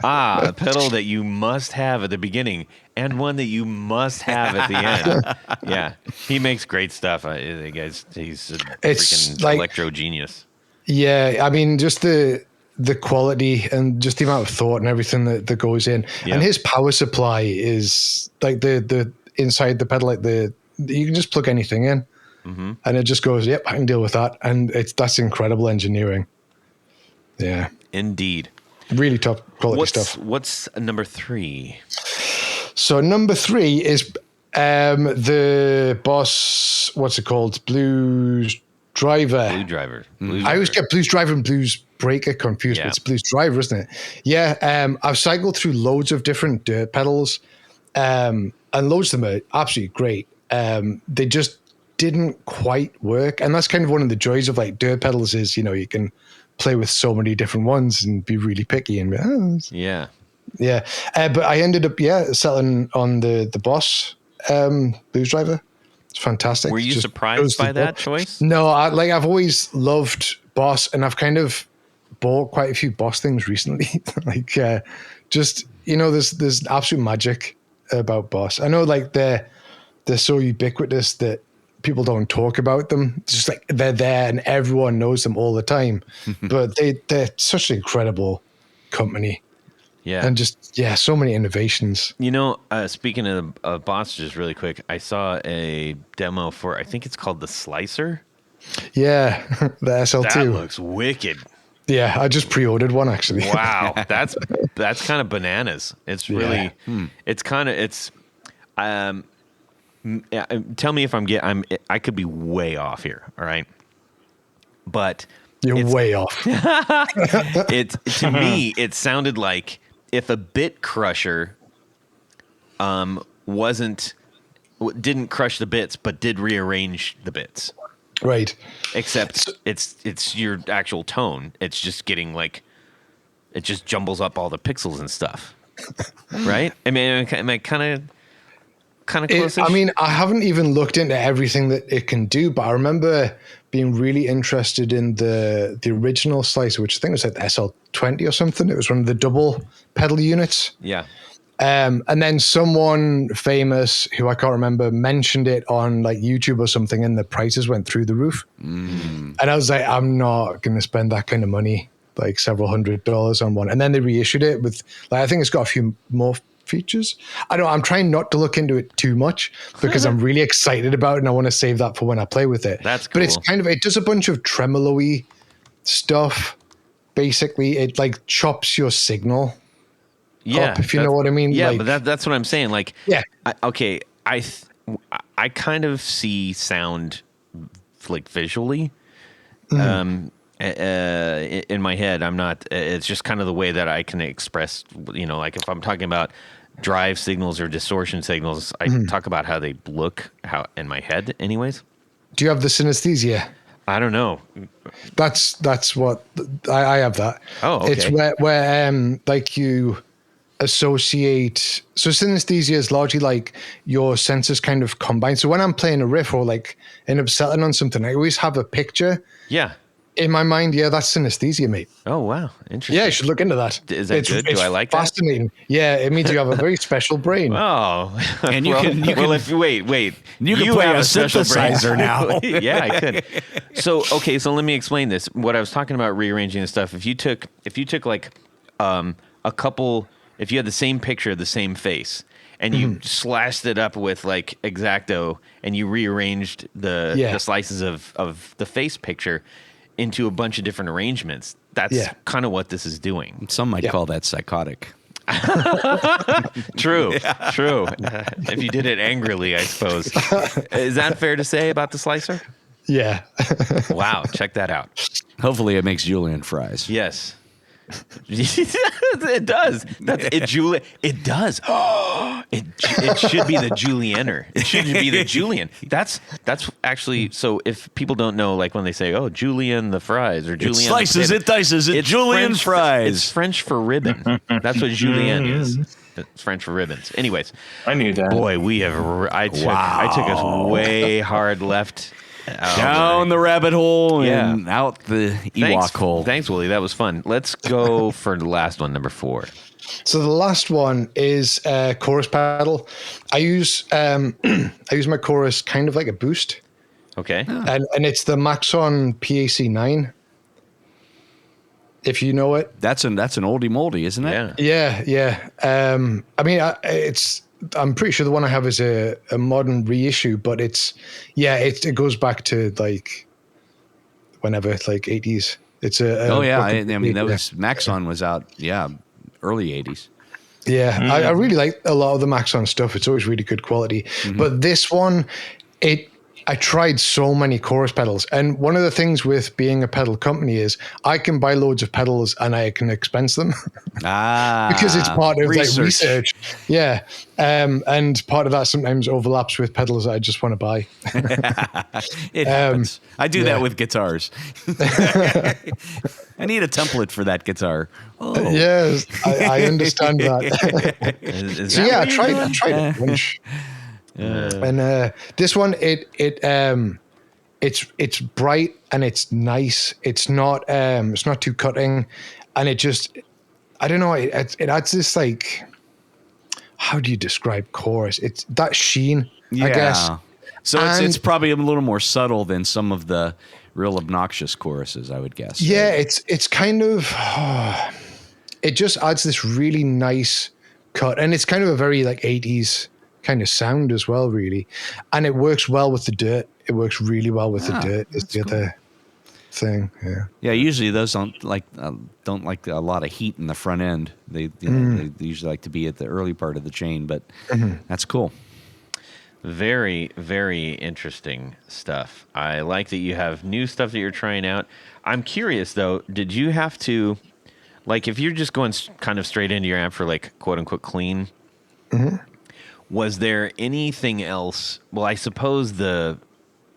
A pedal that you must have at the beginning and one that you must have at the end. Yeah, he makes great stuff. He's a freaking like, electro genius. Yeah, I mean, just the quality and just the amount of thought and everything that goes in. Yeah. And his power supply is like the inside the pedal, like you can just plug anything in. And it just goes, yep, I can deal with that. And that's incredible engineering. Yeah. Indeed. Really top quality stuff. What's number 3? So number 3 is the Boss, what's it called? Blues Driver. Blue Driver. I always get Blues Driver and Blues Breaker confused, Yeah. but it's Blues Driver, isn't it? Yeah. I've cycled through loads of different dirt pedals, and loads of them are absolutely great. They just didn't quite work, and that's kind of one of the joys of like dirt pedals is, you know, you can play with so many different ones and be really picky and Yeah. but I ended up settling on the Boss Blues Driver. It's fantastic. Were you Just surprised goes to by the that top. choice? No, I've always loved Boss, and I've kind of bought quite a few Boss things recently. Like just, you know, there's absolute magic about Boss. I know like they're so ubiquitous that people don't talk about them. It's just like they're there and everyone knows them all the time. But they're such an incredible company. Yeah. And just, so many innovations. You know, speaking of Boss, just really quick, I saw a demo for, I think it's called the Slicer. Yeah, the SL2. That looks wicked. Yeah, I just pre-ordered one actually. Wow, that's kind of bananas. It's really, tell me if I could be way off here. All right, but You're way off. to me, it sounded like if a bit crusher, didn't crush the bits, but did rearrange the bits. Right. Except it's your actual tone. It's just getting like, it just jumbles up all the pixels and stuff. Right? I mean, am I kind of close? I mean, I haven't even looked into everything that it can do, but I remember being really interested in the original Slicer, which I think was like the SL20 or something. It was one of the double pedal units. Yeah. And then someone famous who I can't remember mentioned it on like YouTube or something, and the prices went through the roof. And I was like, I'm not going to spend that kind of money, like several $100s on one. And then they reissued it with, like, I think it's got a few more features. I don't know. I'm trying not to look into it too much because I'm really excited about it and I want to save that for when I play with it. That's cool. But it's kind of, it does a bunch of tremolo-y stuff. Basically, it like chops your signal. Yeah, up, if you know what I mean. Yeah, like, but that's what I'm saying. Like, yeah. I kind of see sound like visually. In my head, I'm not. It's just kind of the way that I can express. You know, like if I'm talking about drive signals or distortion signals, I talk about how they look in my head. Anyways, do you have the synesthesia? I don't know. That's what I have. That. Oh, okay. It's where like you associate. So synesthesia is largely like your senses kind of combine. So when I'm playing a riff or like end up settling on something, I always have a picture. Yeah. In my mind, that's synesthesia, mate. Oh, wow. Interesting. Yeah, you should look into that. Is that good? Do I like fascinating. that? Yeah, it means you have a very special brain. Oh. And you can wait. You can play a synthesizer now. Yeah, I could. So let me explain this. What I was talking about rearranging the stuff. If you took like a couple, if you had the same picture, the same face, and you slashed it up with like X-Acto and you rearranged the slices of the face picture into a bunch of different arrangements. That's kind of what this is doing. Some might call that psychotic. True. If you did it angrily, I suppose. Is that fair to say about the Slicer? Yeah. Wow, check that out. Hopefully it makes julienne fries. Yes. It does. It does. It should be the Julienner. It should be the Julian. That's actually, so if people don't know, like when they say, "Oh, Julian the fries" or Julian slices, it dices, it Julian French fries. It's French for ribbon. That's what Julienne is. It's French for ribbons. Anyways, I knew that. boy, we have. I took us way hard left. Down the rabbit hole and out the Ewok hole. Thanks, Willie. That was fun. Let's go for the last one, number 4. So the last one is chorus pedal. I use my chorus kind of like a boost, Okay. and it's the Maxon PAC 9. If you know it, That's an oldie moldy, isn't it? Yeah. yeah. I mean, I'm pretty sure the one I have is a modern reissue, but it goes back to like whenever, like 80s. It's I mean, that was Maxon was out, early 80s. Yeah, I really like a lot of the Maxon stuff. It's always really good quality. But this one, I tried so many chorus pedals. And one of the things with being a pedal company is I can buy loads of pedals and I can expense them. Because it's part of research. Yeah. And part of that sometimes overlaps with pedals that I just want to buy. It happens. I do that with guitars. I need a template for that guitar. Oh. Yes, I understand that. So yeah, I tried a bunch. And this one, it's bright and it's nice. It's not too cutting, and it just, I don't know. It adds this, like, how do you describe chorus? It's that sheen, I guess. So it's probably a little more subtle than some of the real obnoxious choruses, I would guess. Yeah, right? It's kind of, it just adds this really nice cut, and it's kind of a very like 80s kind of sound as well, really. And it works well with the dirt. It works really well with the dirt. Is the other thing. Yeah. Usually those don't like a lot of heat in the front end. They usually like to be at the early part of the chain, but that's cool. Very, very interesting stuff. I like that you have new stuff that you're trying out. I'm curious though, did you have to, like, if you're just going kind of straight into your amp for like quote unquote clean, was there anything else? Well, I suppose the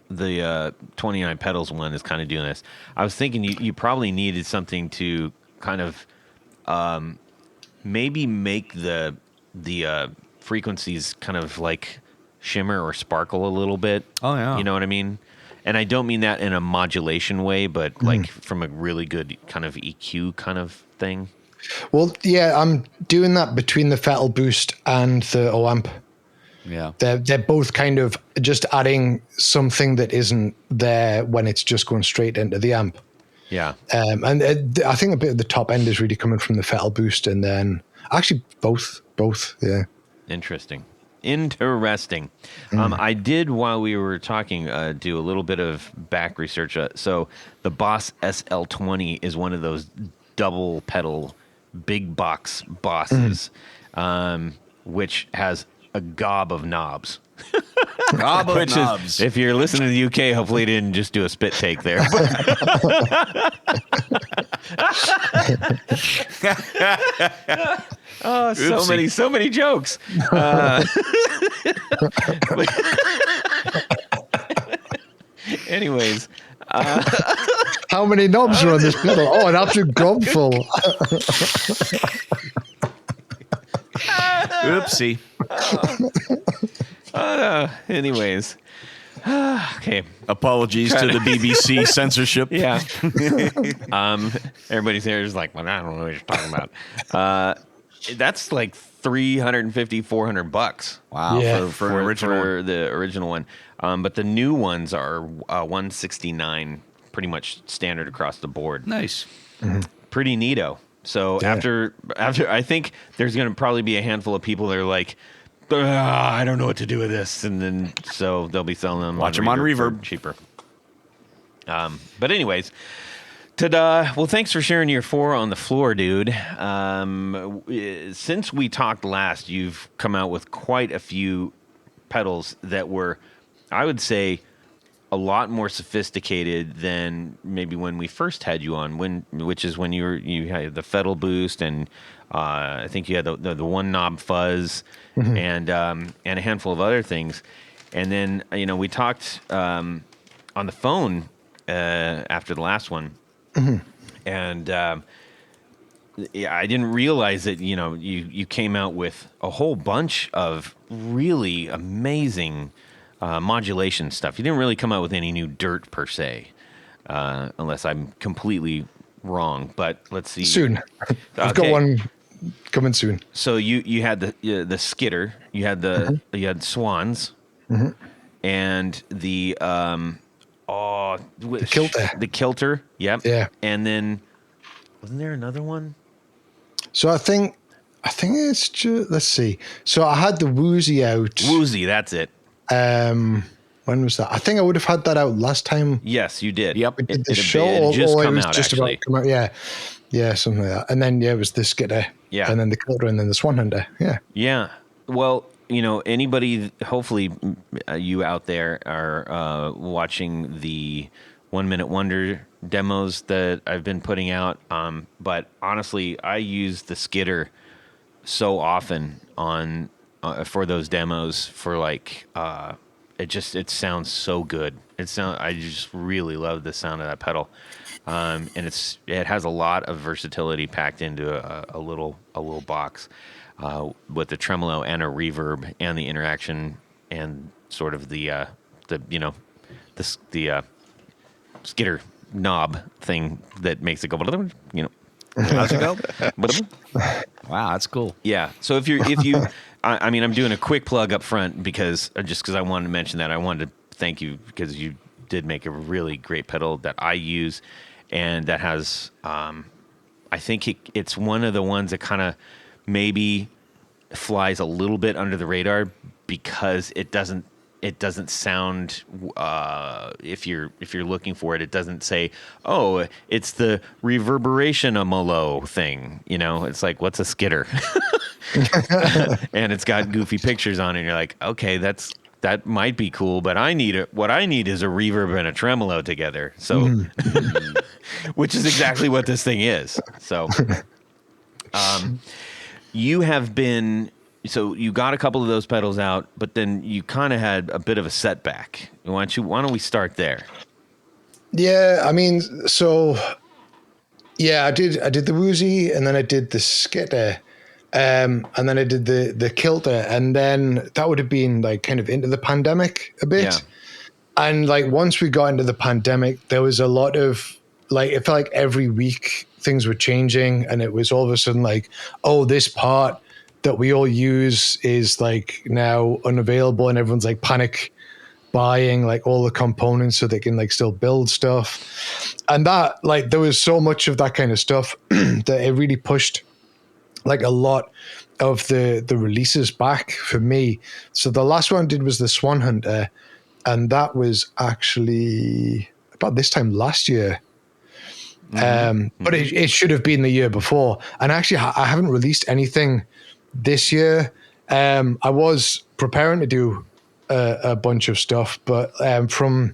29 pedals one is kind of doing this. I was thinking you probably needed something to kind of maybe make the frequencies kind of like shimmer or sparkle a little bit. Oh, yeah. You know what I mean? And I don't mean that in a modulation way, but like from a really good kind of EQ kind of thing. Well, yeah, I'm doing that between the Fettle Boost and the OAmp. Yeah. They're both kind of just adding something that isn't there when it's just going straight into the amp. Yeah. And I think a bit of the top end is really coming from the Fettle Boost, and then actually both, yeah. Interesting. I did, while we were talking, do a little bit of back research. So the Boss SL20 is one of those double pedal big box bosses, which has a gob of knobs. Gob of knobs. If you're listening to the UK, hopefully you didn't just do a spit take there. Oh, so many jokes. Anyways. How many knobs are on this pedal? Oh, an absolute gobful. Oopsie. Anyways. Okay. Apologies to the BBC censorship. Yeah. Everybody's there is like, well, I don't know what you're talking about. That's like $350, $400. Wow. Yeah. For an original. For the original one. But the new ones are $169, pretty much standard across the board. Nice. Pretty neato. So after I think there's going to probably be a handful of people that are like, I don't know what to do with this, and then so they'll be selling them. Watch them on Reverb for cheaper. But anyways, ta-da! Well, thanks for sharing your 4 on the floor, dude. Since we talked last, you've come out with quite a few pedals that were, I would say, a lot more sophisticated than maybe when we first had you on, which is when you had the pedal boost, and I think you had the one knob fuzz, and a handful of other things. And then we talked on the phone after the last one, and yeah, I didn't realize that you came out with a whole bunch of really amazing modulation stuff. You didn't really come out with any new dirt per se, unless I'm completely wrong. But let's see. Soon, I've got one coming soon. So you had the skitter, you had you had swans, and the kilter. The kilter, yep. Yeah. And then wasn't there another one? So I think it's just, let's see. So I had the Woozy out. Woozy, that's it. When was that? I think I would have had that out last time. Yes, you did. Yep. We did the show, it just or come it was out, just actually. about to come out. Yeah. Yeah, something like that. And then it was the skitter. Yeah. And then the kilter, and then the swan hunter. Yeah. Yeah. Well, anybody, hopefully you out there are watching the 1 Minute Wonder demos that I've been putting out. But honestly, I use the skitter so often on for those demos for it sounds so good. I just really love the sound of that pedal. And it has a lot of versatility packed into a little box, with the tremolo and a reverb and the interaction and sort of the skitter knob thing that makes it go, How's it go? Wow, that's cool. Yeah. So if you, I mean, I'm doing a quick plug up front because I wanted to mention that. I wanted to thank you because you did make a really great pedal that I use, and that has, I think it's one of the ones that kind of maybe flies a little bit under the radar because it doesn't sound, if you're looking for it, it doesn't say, oh, it's the reverberation-a-molo thing. It's like, what's a skitter? And it's got goofy pictures on it. And you're like, okay, that might be cool, but what I need is a reverb and a tremolo together. So, which is exactly what this thing is. So, you have been. So you got a couple of those pedals out, but then you kind of had a bit of a setback. Why don't we start there? Yeah, I mean, so yeah, I did the Woozy, and then I did the skitter, and then I did the kilter, and then that would have been like kind of into the pandemic a bit. Yeah. And like once we got into the pandemic, there was a lot of it felt like every week things were changing, and it was all of a sudden like, oh, this part that we all use is like now unavailable, and everyone's like panic buying like all the components so they can like still build stuff. And that there was so much of that kind of stuff that it really pushed like a lot of the releases back for me. So the last one I did was the Swan Hunter, and that was actually about this time last year. But it should have been the year before. And actually I haven't released anything this year. I was preparing to do a bunch of stuff, but from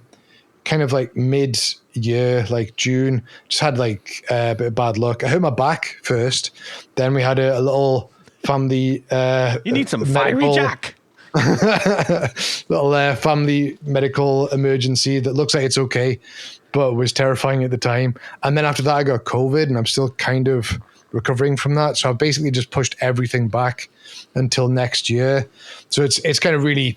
kind of like mid-year, like June, just had like a bit of bad luck. I hurt my back first. Then we had a little family. You need some fiery jack. Little family medical emergency that looks like it's okay, but was terrifying at the time. And then after that, I got COVID, and I'm still kind of recovering from that. So I've basically just pushed everything back until next year. So it's kind of really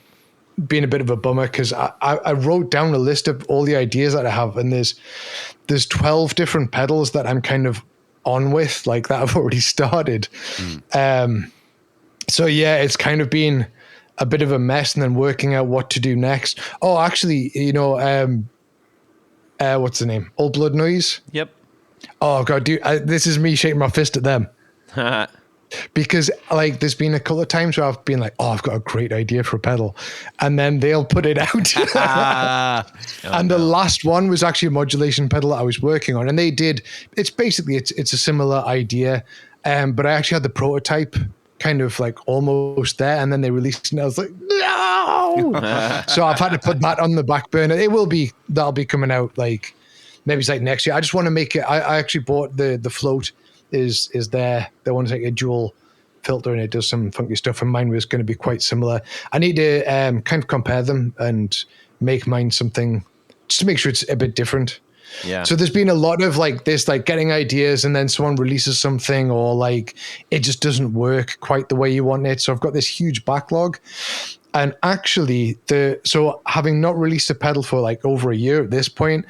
been a bit of a bummer because I wrote down a list of all the ideas that I have, and there's 12 different pedals that I'm kind of on with, like that I've already started. So yeah, it's kind of been a bit of a mess, and then working out what to do next. Oh, actually, what's the name? Old Blood Noise. Yep. Oh God, this is me shaking my fist at them. Because like there's been a couple of times where I've been like, oh, I've got a great idea for a pedal, and then they'll put it out. The last one was actually a modulation pedal that I was working on, and they did. It's basically it's a similar idea, but I actually had the prototype kind of like almost there, and then they released it, and I was like, no. no. So I've had to put that on the back burner. That'll be coming out like maybe it's like next year. I just want to make it. I actually bought the float is there. The one's like a dual filter and it does some funky stuff, and mine was going to be quite similar. I need to kind of compare them and make mine something just to make sure it's a bit different. Yeah. So there's been a lot of like this, like getting ideas and then someone releases something or like it just doesn't work quite the way you want it. So I've got this huge backlog. And actually so having not released a pedal for like over a year at this point,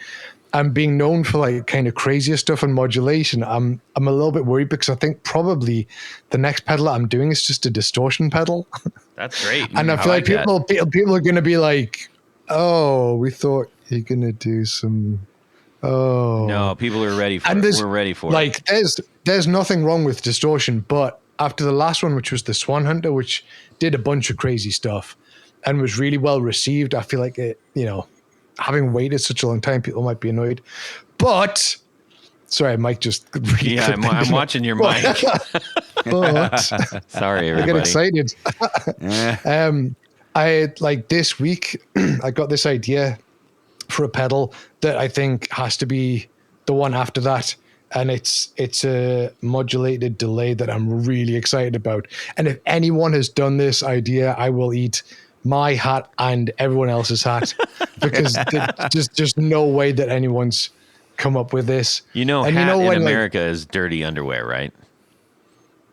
and being known for like kind of crazier stuff and modulation, I'm a little bit worried because I think probably the next pedal that I'm doing is just a distortion pedal. That's great. And I feel like people are going to be like, oh, we thought you're going to do some... Oh no! People are ready for it. We're ready for it. Like, there's nothing wrong with distortion, but after the last one, which was the Swan Hunter, which did a bunch of crazy stuff and was really well received, I feel like it. Having waited such a long time, people might be annoyed. But sorry, Mike just really I'm watching your mic. But sorry, everybody. I get excited. I like this week. I got this idea for a pedal that I think has to be the one after that, and it's a modulated delay that I'm really excited about. And if anyone has done this idea, I will eat my hat and everyone else's hat because there's just no way that anyone's come up with this. And hat in America is dirty underwear, right?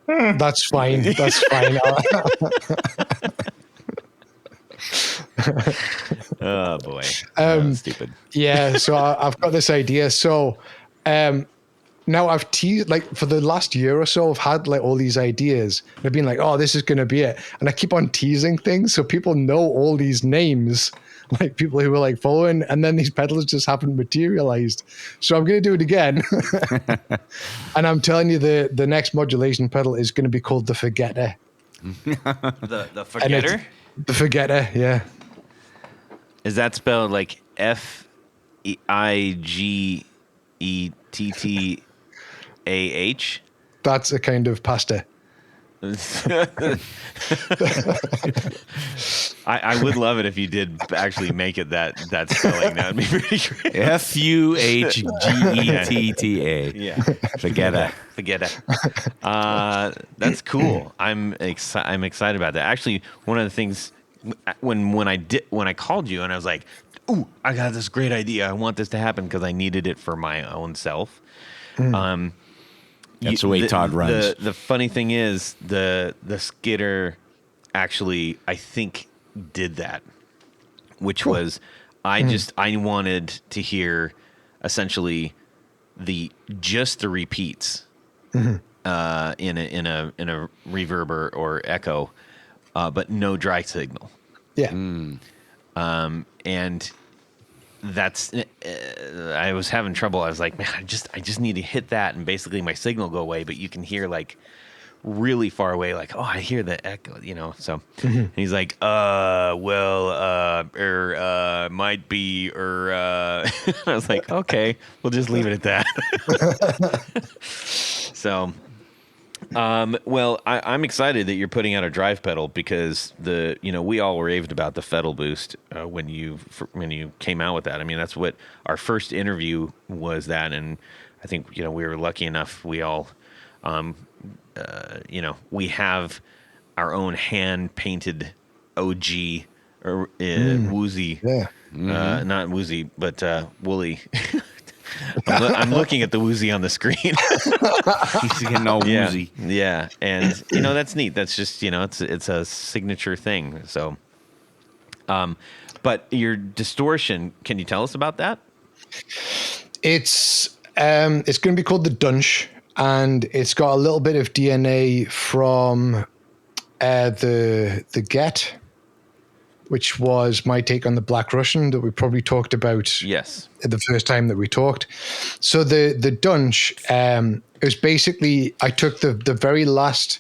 That's fine. That's fine. Oh boy, stupid. Yeah, so I've got this idea. So now I've teased, like for the last year or so, I've had like all these ideas. I've been like, oh, this is going to be it. And I keep on teasing things so people know all these names, like people who were like following, and then these pedals just haven't materialized. So I'm going to do it again. And I'm telling you, the next modulation pedal is going to be called the Forgetter. The Forgetter? The Forgetter, yeah. Is that spelled like F-I-G-E-T-T-A-H? That's a kind of pasta. I would love it if you did actually make it that spelling. That would be pretty great. F-U-H-G-E-T-T-A. Yeah. Forget it. That's cool. I'm excited about that. Actually, one of the things when I called you and I was like, "Ooh, I got this great idea. I want this to happen because I needed it for my own self." That's the way Todd runs. The funny thing is the skidder actually, I think, did that, which was I wanted to hear essentially the repeats in a reverb or echo, but no dry signal. Yeah. And that's I was having trouble. I was like, man, I just need to hit that and basically my signal go away, but you can hear like really far away, like, oh, I hear the echo, so and he's like, might be, I was like, okay, we'll just leave it at that. So well, I'm excited that you're putting out a drive pedal because we all raved about the pedal boost when you came out with that. I mean, that's what our first interview was that, and I think we were lucky enough. We all, we have our own hand painted OG or Woozy, not Woozy, but Woolly. I'm looking at the Woozy on the screen. He's getting all woozy. Yeah, and that's neat. That's just it's a signature thing. So, but your distortion, can you tell us about that? It's going to be called the Dunch, and it's got a little bit of DNA from the Get, which was my take on the Black Russian that we probably talked about. Yes. The first time that we talked. So the Dunch, it was basically, I took the very last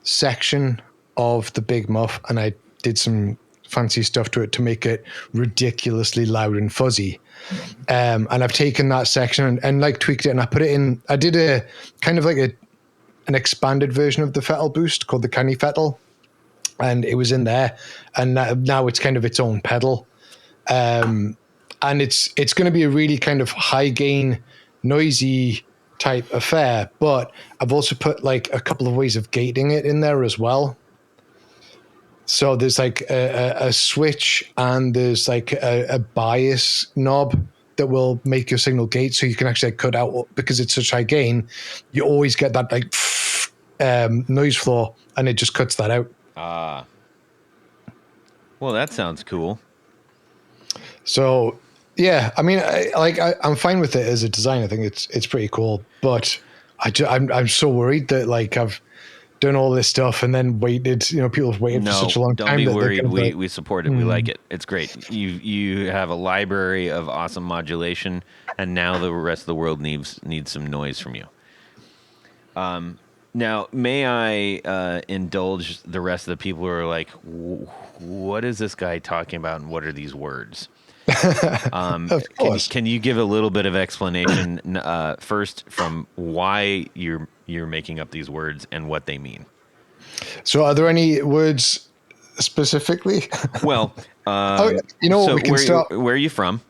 section of the Big Muff and I did some fancy stuff to it to make it ridiculously loud and fuzzy. And I've taken that section and like tweaked it and I put it in, I did a kind of like an expanded version of the Fettle boost called the Canny Fettle. and it was in there, and now it's kind of its own pedal, and it's going to be a really kind of high gain, noisy type affair. But I've also put like a couple of ways of gating it in there as well. So there's like a switch, and there's like a bias knob that will make your signal gate, so you can actually cut out, because it's such high gain, you always get that like noise floor, and it just cuts that out. Well, that sounds cool. So yeah, I mean, I'm fine with it as a design. I think it's pretty cool, but I'm so worried that like I've done all this stuff and then waited. You know, people have waited for such a long time. Don't be worried. We support it. We like it. It's great. You have a library of awesome modulation, and now the rest of the world needs some noise from you. Now, may I indulge the rest of the people who are like, what is this guy talking about, and what are these words? Of course. Can you give a little bit of explanation first from why you're making up these words and what they mean? So are there any words specifically? Well, you know what, so we can start. Where are you from?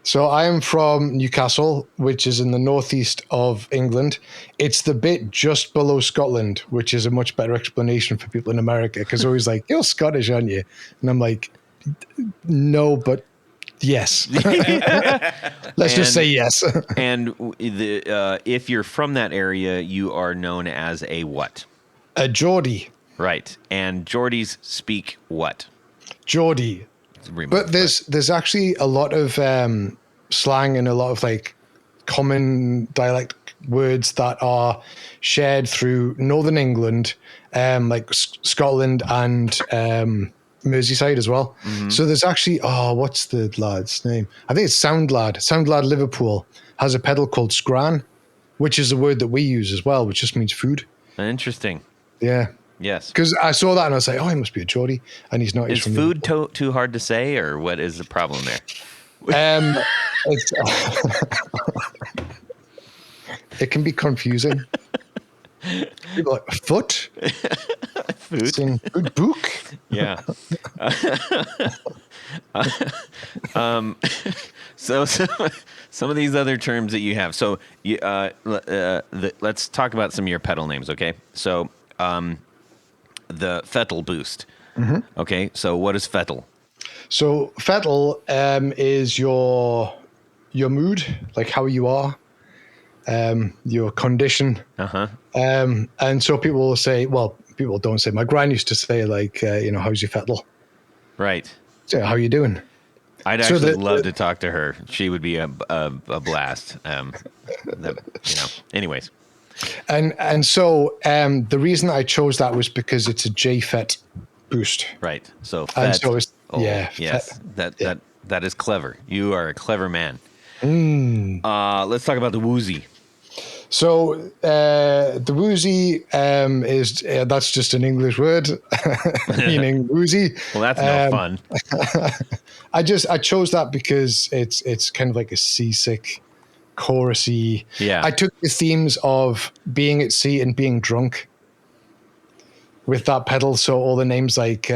So I am from Newcastle, which is in the northeast of England. It's the bit just below Scotland, which is a much better explanation for people in America, because they're always like, you're Scottish, aren't you? And I'm like, no, but yes. Let's just say yes. And if you're from that area, you are known as a what? A Geordie. Right. And Geordies speak what? Geordie. But there's actually a lot of slang and a lot of like common dialect words that are shared through Northern England, like Scotland and Merseyside as well. Mm-hmm. So there's actually, what's the lad's name? I think it's Soundlad. Soundlad Liverpool has a pedal called scran, which is a word that we use as well, which just means food. Interesting. Yeah. Yes. Because I saw that and I was like, he must be a Geordie. And he's not. Is food too hard to say, or what is the problem there? It can be confusing. People are like, foot? Food? Food book? Yeah. So some of these other terms that you have. So let's talk about some of your pedal names, okay? So the Fettel Boost. Mm-hmm. Okay, so what is Fettel? So Fettel is your mood, like how you are, your condition. Uh-huh. And so people will say, well, people don't say. My gran used to say, like, how's your Fettel? Right. So how you doing? I'd actually love to talk to her. She would be a blast. Anyways. And so the reason I chose that was because it's a J-FET boost. Right. So FET. And so it's, yes. FET. That is clever. You are a clever man. Let's talk about the Woozy. So the woozy is that's just an English word meaning woozy. Well, that's no fun. I chose that because it's kind of like a seasick, chorusy. Yeah. I took the themes of being at sea and being drunk with that pedal. So all the names like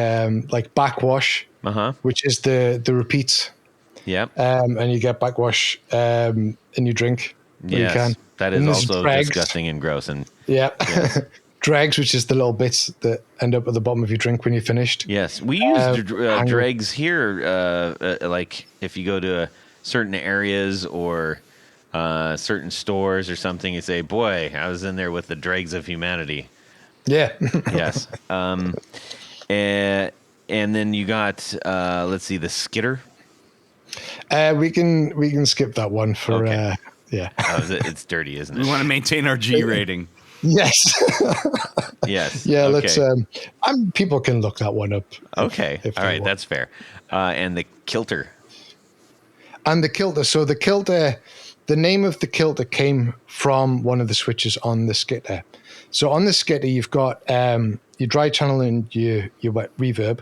backwash, which is the repeats. Yeah. And you get backwash and you drink. Yes. You can. That is also disgusting and gross. And yes. Dregs, which is the little bits that end up at the bottom of your drink when you're finished. Yes, we use dregs here. Like if you go to certain areas or certain stores or something, you say, "Boy, I was in there with the dregs of humanity." Yeah. Yes. And then you got let's see, the skitter. We can skip that one for. Okay. Yeah. It's dirty, isn't it? We want to maintain our G rating. Yes. Yes. Yeah. Okay. Let's. People can look that one up. Okay. All right. That's fair. And the kilter. And the kilter. So the kilter, the name of the kilter came from one of the switches on the skitter. So on the skitter, you've got your dry channel and your wet reverb,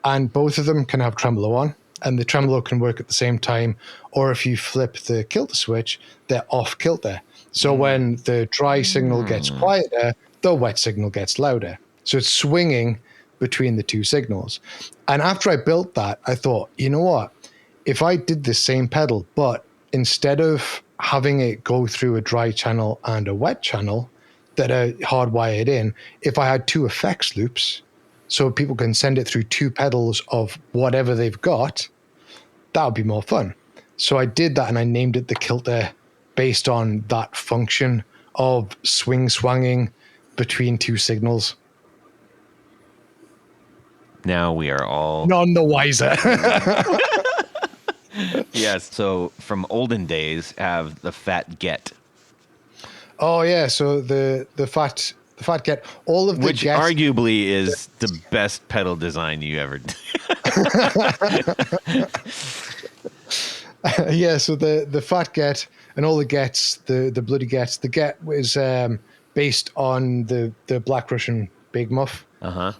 and both of them can have tremolo on. And the tremolo can work at the same time, or if you flip the kilter switch, they're off kilter. So when the dry signal gets quieter, the wet signal gets louder. So it's swinging between the two signals. And after I built that, I thought, you know what? If I did the same pedal, but instead of having it go through a dry channel and a wet channel that are hardwired in, if I had two effects loops, so people can send it through two pedals of whatever they've got, that would be more fun. So I did that, and I named it the Kilter based on that function of swinging between two signals. Now we are all None the wiser. yes. So from olden days, have the Fat Get, Oh yeah, so the fat get, all of the which gets, arguably is the best pedal design you ever did. yeah. So the fat get and all the gets, the bloody gets. The get was based on the Black Russian Big Muff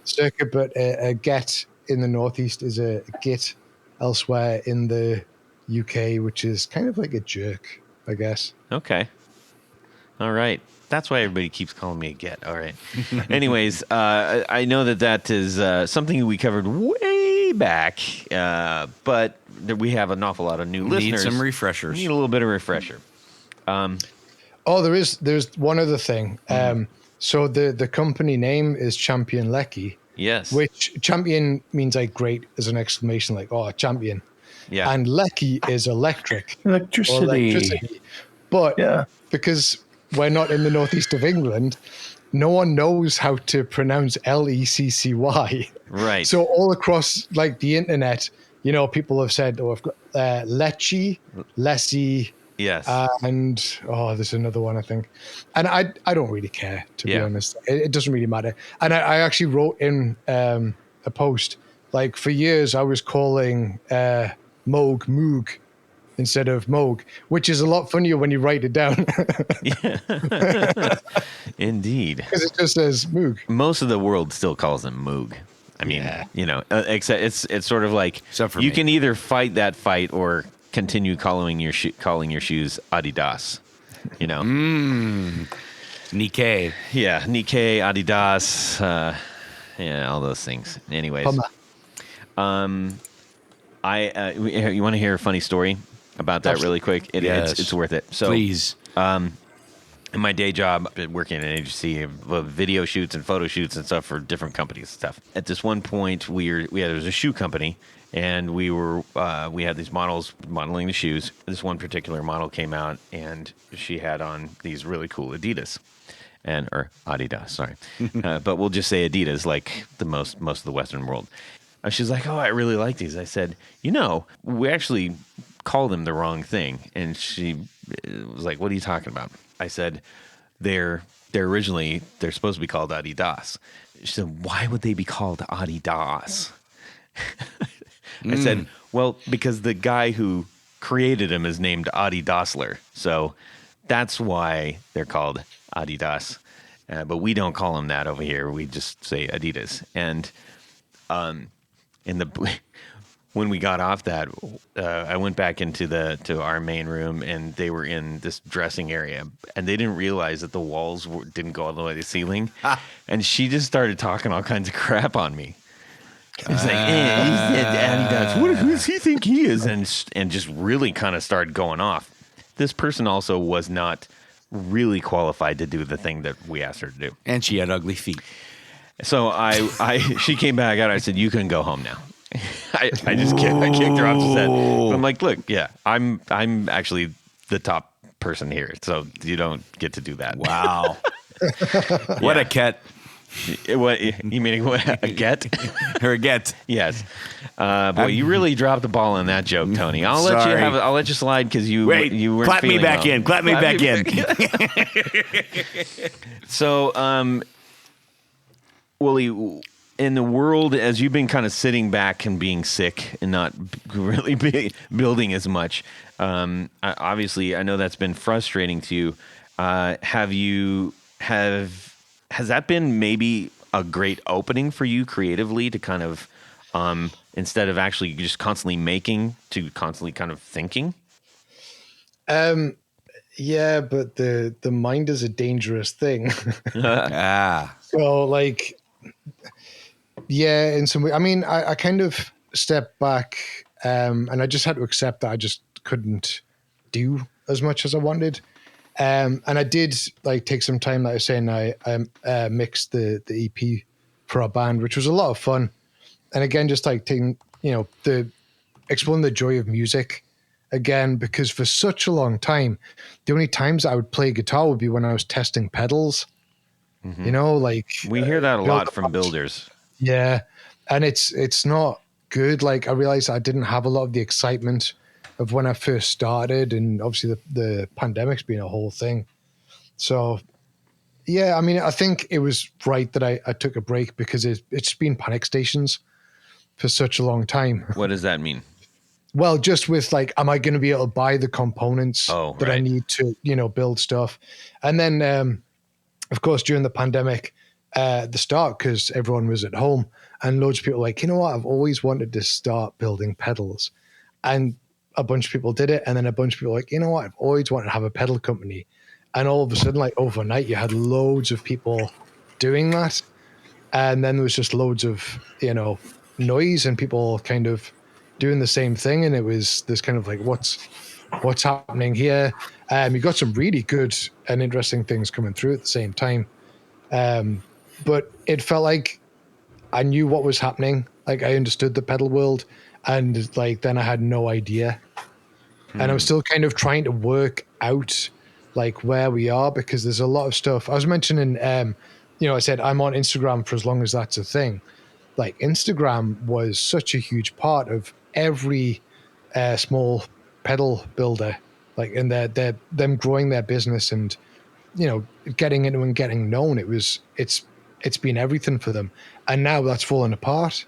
circuit, but a get in the Northeast is a git elsewhere in the UK, which is kind of like a jerk, I guess. Okay. All right. That's why everybody keeps calling me a Get. All right. Anyways, I know that is something we covered way back, but we have an awful lot of new listeners. Need some refreshers. Need a little bit of refresher. Oh, there's one other thing. So the company name is Champion Leccy. Yes. Which champion means like great as an exclamation, like, oh, a champion. Yeah. And Leccy is electric. Electricity. Or electricity. But because we're not in the northeast of England, no one knows how to pronounce Leccy. Right. So all across like the internet, you know, people have said, oh, I've got Leccy, Leccy. Yes. And there's another one, I think. And I don't really care, to be honest. It doesn't really matter. And I actually wrote in a post, like for years I was calling Moog Moog instead of Moog, which is a lot funnier when you write it down. Indeed. Because it just says Moog. Most of the world still calls him Moog. I mean, you know, except it's sort of like you can either fight that fight or continue calling your shoes Adidas. You know, Nikkei. Yeah, Nikkei, Adidas, all those things. Anyways, you want to hear a funny story about that really quick? It's worth it. So please. In my day job, I've been working in an agency of video shoots and photo shoots and stuff for different companies and stuff. At this one point, there was a shoe company, and we had these models modeling the shoes. This one particular model came out, and she had on these really cool Adidas, or Adidas, sorry, but we'll just say Adidas, like the most of the Western world. And she's like, "Oh, I really like these." I said, "You know, we actually called them the wrong thing," and she was like, "What are you talking about?" I said, they're supposed to be called Adidas. She said, "Why would they be called Adidas?" I said, "Well, because the guy who created them is named Adi Dassler. So that's why they're called Adidas. But we don't call them that over here. We just say Adidas." And when we got off that, I went back to our main room, and they were in this dressing area, and they didn't realize that the walls didn't go all the way to the ceiling. And she just started talking all kinds of crap on me. It's like, he said Adidas. Who does he think he is? And just really kind of started going off. This person also was not really qualified to do the thing that we asked her to do. And she had ugly feet. So she came back out. I said, "You can go home now." I kicked her off the set. I'm like, "Look, I'm actually the top person here, so you don't get to do that." Wow. What a cat. What you mean? What, a get? Her get. Yes. Boy, you really dropped the ball on that joke, Tony. I'll let you slide because you weren't clap me feeling back well. in. Clap me back in. So, Wooly, in the world, as you've been kind of sitting back and being sick and not really building as much, obviously, I know that's been frustrating to you. Has that been maybe a great opening for you creatively to kind of, instead of actually just constantly making, to constantly kind of thinking? Yeah, but the mind is a dangerous thing. Ah. So like Yeah, in some way. I mean, I kind of stepped back, and I just had to accept that I just couldn't do as much as I wanted. And I did like take some time, like I was saying, I mixed the EP for our band, which was a lot of fun. And again, just like taking, exploring the joy of music again, because for such a long time, the only times I would play guitar would be when I was testing pedals. Like We hear that a lot from builders. Yeah, and it's not good. Like I realized I didn't have a lot of the excitement of when I first started, and obviously the pandemic's been a whole thing. So yeah, I mean, I think it was right that I took a break because it's been panic stations for such a long time. What does that mean? Well, just with like, am I going to be able to buy the components that I right. need to, build stuff? And then, of course, during the pandemic, at the start, because everyone was at home, and loads of people were like, you know what, I've always wanted to start building pedals. And a bunch of people did it. And then a bunch of people were like, you know what, I've always wanted to have a pedal company. And all of a sudden, like overnight, you had loads of people doing that. And then there was just loads of, noise and people kind of doing the same thing. And it was this kind of like, what's happening here? You got some really good and interesting things coming through at the same time. But it felt like I knew what was happening. Like I understood the pedal world, and like then I had no idea. And I was still kind of trying to work out like where we are, because there's a lot of stuff. I was mentioning, I said I'm on Instagram for as long as that's a thing. Like Instagram was such a huge part of every small pedal builder, like in them growing their business and getting into and getting known. It's been everything for them, and now that's falling apart.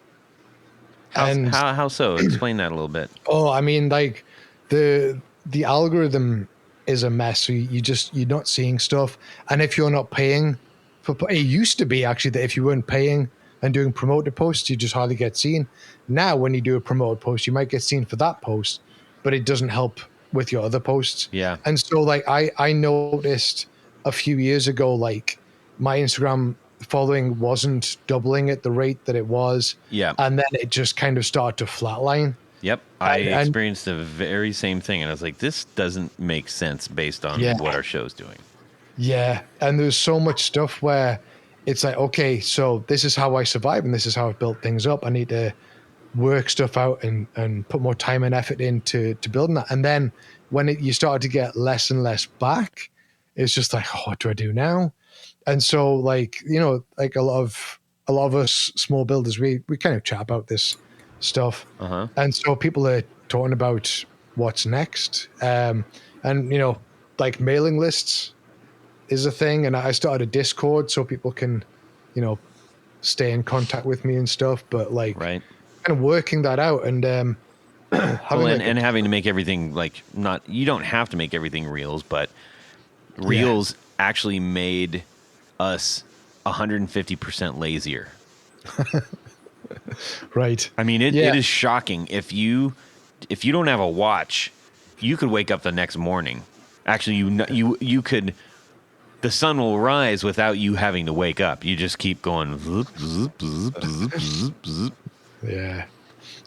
How so? Explain that a little bit. Oh, I mean, like the algorithm is a mess. So you're not seeing stuff, and if you're not paying for, it used to be actually that if you weren't paying and doing promoted posts, you just hardly get seen. Now, when you do a promoted post, you might get seen for that post, but it doesn't help with your other posts. Yeah. And so, like, I noticed a few years ago, like my Instagram following wasn't doubling at the rate that it was. Yeah. And then it just kind of started to flatline. Yep. I experienced the very same thing. And I was like, this doesn't make sense based on what our show's doing. Yeah. And there's so much stuff where it's like, okay, so this is how I survive and this is how I've built things up. I need to work stuff out and put more time and effort into building that. And then when you start to get less and less back, it's just like, oh, what do I do now? And so, like, like a lot of us small builders, we kind of chat about this stuff. Uh-huh. And so people are talking about what's next. And, like mailing lists is a thing. And I started a Discord so people can, stay in contact with me and stuff. But like, right. kind of working that out and having to make everything like you don't have to make everything reels, but reels actually made us 150% lazier. Right. I mean, it is shocking. If you don't have a watch, you could wake up the next morning. Actually, you could. The sun will rise without you having to wake up. You just keep going. Zoop, zoop, zoop, zoop, zoop, zoop. Yeah.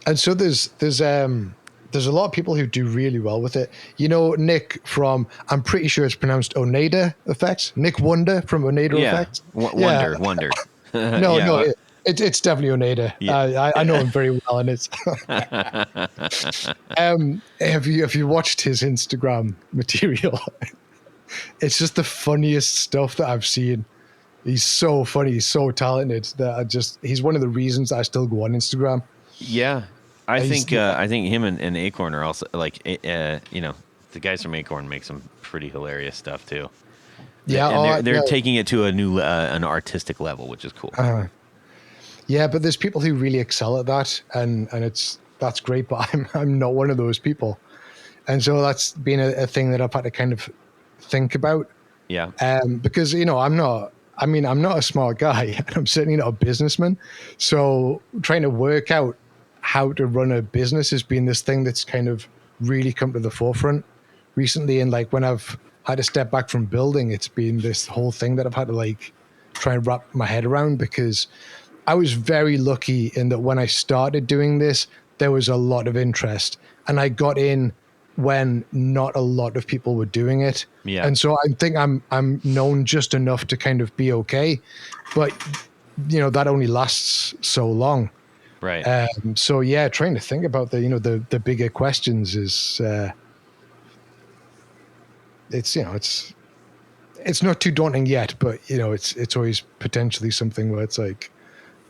And so there's a lot of people who do really well with it. Nick from, I'm pretty sure it's pronounced Oneida Effects. Nick Wonder from Oneida Effects. Wonder. No, it's definitely Oneida. Yeah. I know him very well, and it's. Have you watched his Instagram material? It's just the funniest stuff that I've seen. He's so funny. He's so talented that he's one of the reasons I still go on Instagram. Yeah. I think him and Acorn are also like, the guys from Acorn make some pretty hilarious stuff too. Yeah. And they're taking it to a new, an artistic level, which is cool. Yeah. But there's people who really excel at that and that's great, but I'm not one of those people. And so that's been a thing that I've had to kind of think about. Yeah. Because, I'm not a smart guy and I'm certainly not a businessman. So trying to work out how to run a business has been this thing that's kind of really come to the forefront recently. And like when I've had to step back from building, it's been this whole thing that I've had to like try and wrap my head around because I was very lucky in that when I started doing this, there was a lot of interest, and I got in when not a lot of people were doing it. Yeah. And so I think I'm known just enough to kind of be okay, but that only lasts so long. Right. So yeah, trying to think about the bigger questions is it's not too daunting yet, but it's always potentially something where it's like,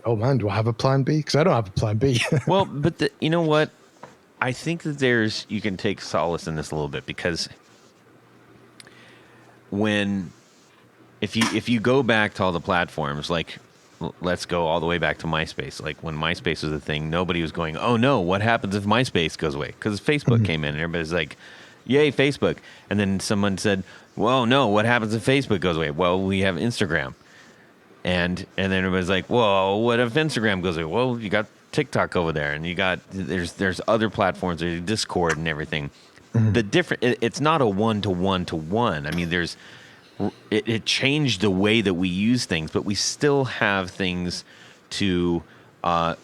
oh man, do I have a plan B? Because I don't have a plan B. Well, but you know what? I think that you can take solace in this a little bit, because if you go back to all the platforms, like let's go all the way back to MySpace. Like when MySpace was a thing, nobody was going, oh no, what happens if MySpace goes away? Because Facebook came in and everybody's like, yay, Facebook. And then someone said, well, no, what happens if Facebook goes away? Well, we have Instagram. And then everybody's like, well, what if Instagram goes away? Well, you got TikTok over there, and there's other platforms, there's Discord and everything. The it's not a one-to-one-to-one. I mean, it changed the way that we use things, but we still have things to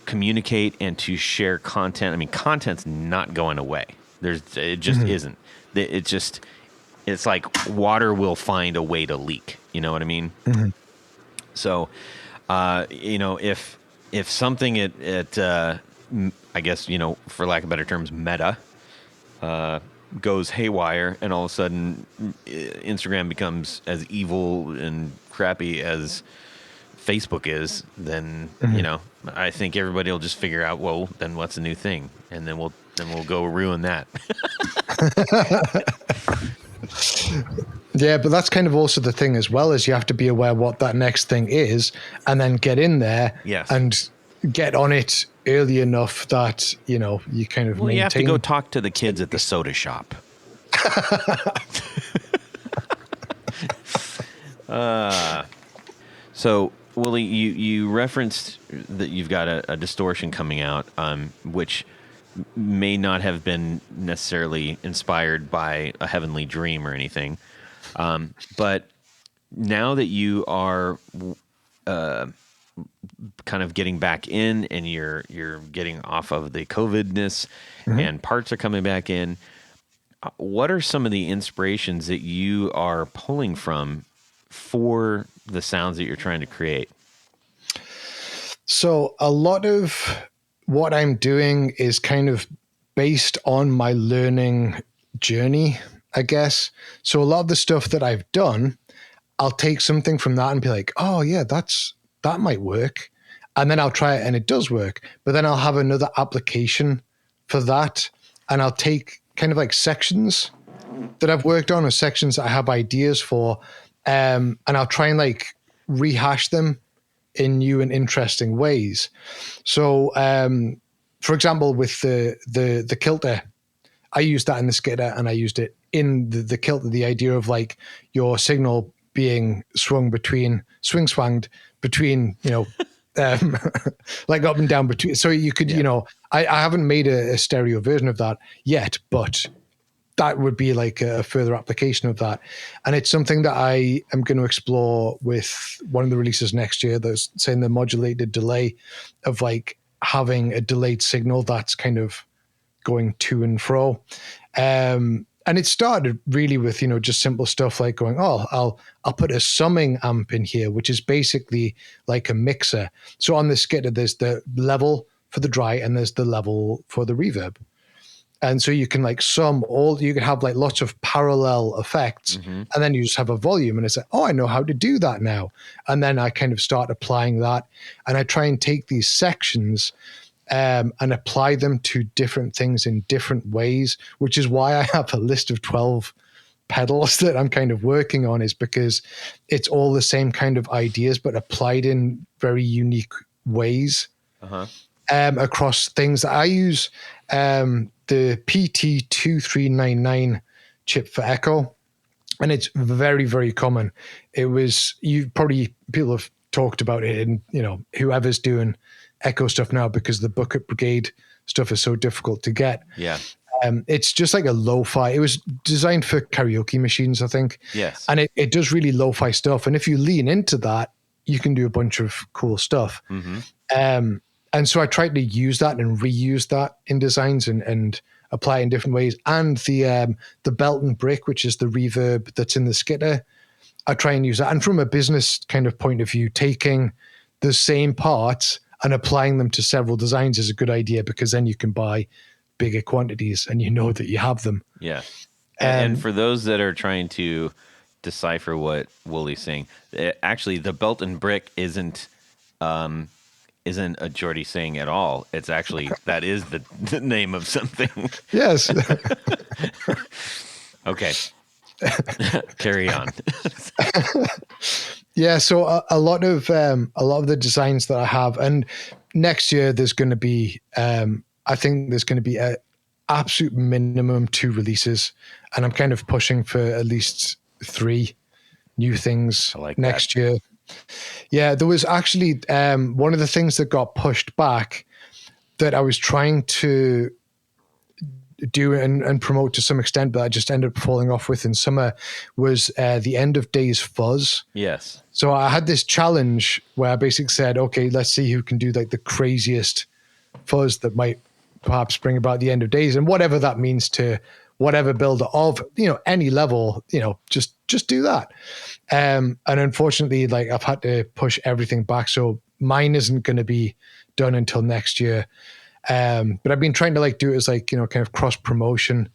communicate and to share content. I mean, content's not going away. It just isn't. It's like water will find a way to leak. You know what I mean? So, if something at I guess, for lack of better terms, meta, goes haywire, and all of a sudden Instagram becomes as evil and crappy as Facebook is, then I think everybody will just figure out, well, then what's the new thing, and then we'll go ruin that. Yeah, but that's kind of also the thing as well, is you have to be aware what that next thing is, and then get in there and get on it early enough that you kind of maintain. You have to go talk to the kids at the soda shop. So Willie, you referenced that you've got a distortion coming out, which may not have been necessarily inspired by a heavenly dream or anything. But now that you are kind of getting back in, and you're getting off of the COVID-ness, and parts are coming back in, what are some of the inspirations that you are pulling from for the sounds that you're trying to create? So a lot of what I'm doing is kind of based on my learning journey, I guess. So a lot of the stuff that I've done, I'll take something from that and be like, oh yeah, that might work. And then I'll try it and it does work. But then I'll have another application for that. And I'll take kind of like sections that I've worked on, or sections that I have ideas for. And I'll try and like rehash them in new and interesting ways. So, for example, with the kilter, I used that in the skitter, and I used it in the kilter, the idea of like your signal being swunged between, like up and down between. So you could, I haven't made a stereo version of that yet, but that would be like a further application of that. And it's something that I am going to explore with one of the releases next year. That's saying the modulated delay of like having a delayed signal that's kind of going to and fro. And it started really with, just simple stuff like going, oh, I'll put a summing amp in here, which is basically like a mixer. So on the skitter, there's the level for the dry and there's the level for the reverb. And so you can like you can have like lots of parallel effects, and then you just have a volume, and it's like, oh, I know how to do that now. And then I kind of start applying that, and I try and take these sections and apply them to different things in different ways, which is why I have a list of 12 pedals that I'm kind of working on, is because it's all the same kind of ideas, but applied in very unique ways across things that I use. The PT2399 chip for echo, and it's very, very common. It was, people have talked about it, and whoever's doing echo stuff now, because the Bucket Brigade stuff is so difficult to get. Yeah. It's just like a lo-fi. It was designed for karaoke machines, I think. Yes. And it does really lo-fi stuff. And if you lean into that, you can do a bunch of cool stuff. And so I tried to use that and reuse that in designs and apply it in different ways. And the belt and brick, which is the reverb that's in the skitter, I try and use that. And from a business kind of point of view, taking the same parts and applying them to several designs is a good idea, because then you can buy bigger quantities and you know that you have them. Yeah. And for those that are trying to decipher what Wooly's saying, actually the belt and brick isn't a Geordie saying at all. It's actually, that is the name of something. Yes. Okay. Carry on. Yeah, so a lot of the designs that I have, and next year there's going to be, I think there's going to be a absolute minimum 2 releases, and I'm kind of pushing for at least 3 new things next year. Yeah, there was actually one of the things that got pushed back that I was trying to do and promote to some extent, but I just ended up falling off with in summer, was the End of Days fuzz. Yes. So I had this challenge where I basically said, okay, let's see who can do like the craziest fuzz that might perhaps bring about the end of days, and whatever that means to whatever builder of, any level, just do that. And unfortunately, like, I've had to push everything back. So mine isn't going to be done until next year. But I've been trying to do it as kind of cross promotion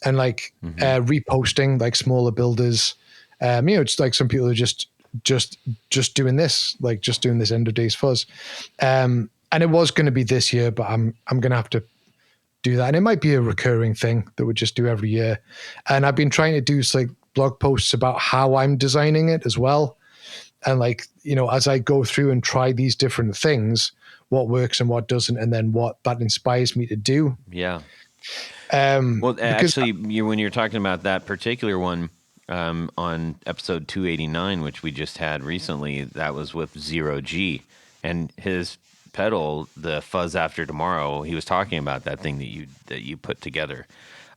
and reposting smaller builders. It's like some people are just doing this, just doing this End of Days fuzz. And it was going to be this year, but I'm going to have to do that. And it might be a recurring thing that we just do every year. And I've been trying to do blog posts about how I'm designing it as well. And as I go through and try these different things, what works and what doesn't, and then what that inspires me to do. Yeah. Well, actually, when you're talking about that particular one on episode 289, which we just had recently, that was with 0G, and his pedal, the Fuzz After Tomorrow, he was talking about that thing that you put together.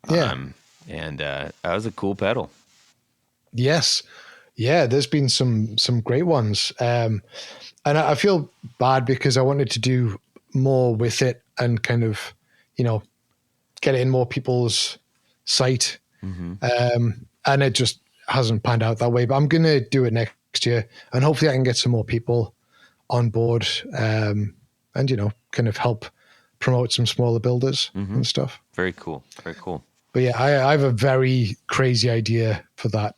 Yeah. And that was a cool pedal. Yes. Yeah, there's been some great ones. And I feel bad because I wanted to do more with it and kind of, get it in more people's sight. Mm-hmm. And it just hasn't panned out that way. But I'm going to do it next year. And hopefully I can get some more people on board and, kind of help promote some smaller builders and stuff. Very cool. Very cool. But yeah, I have a very crazy idea for that.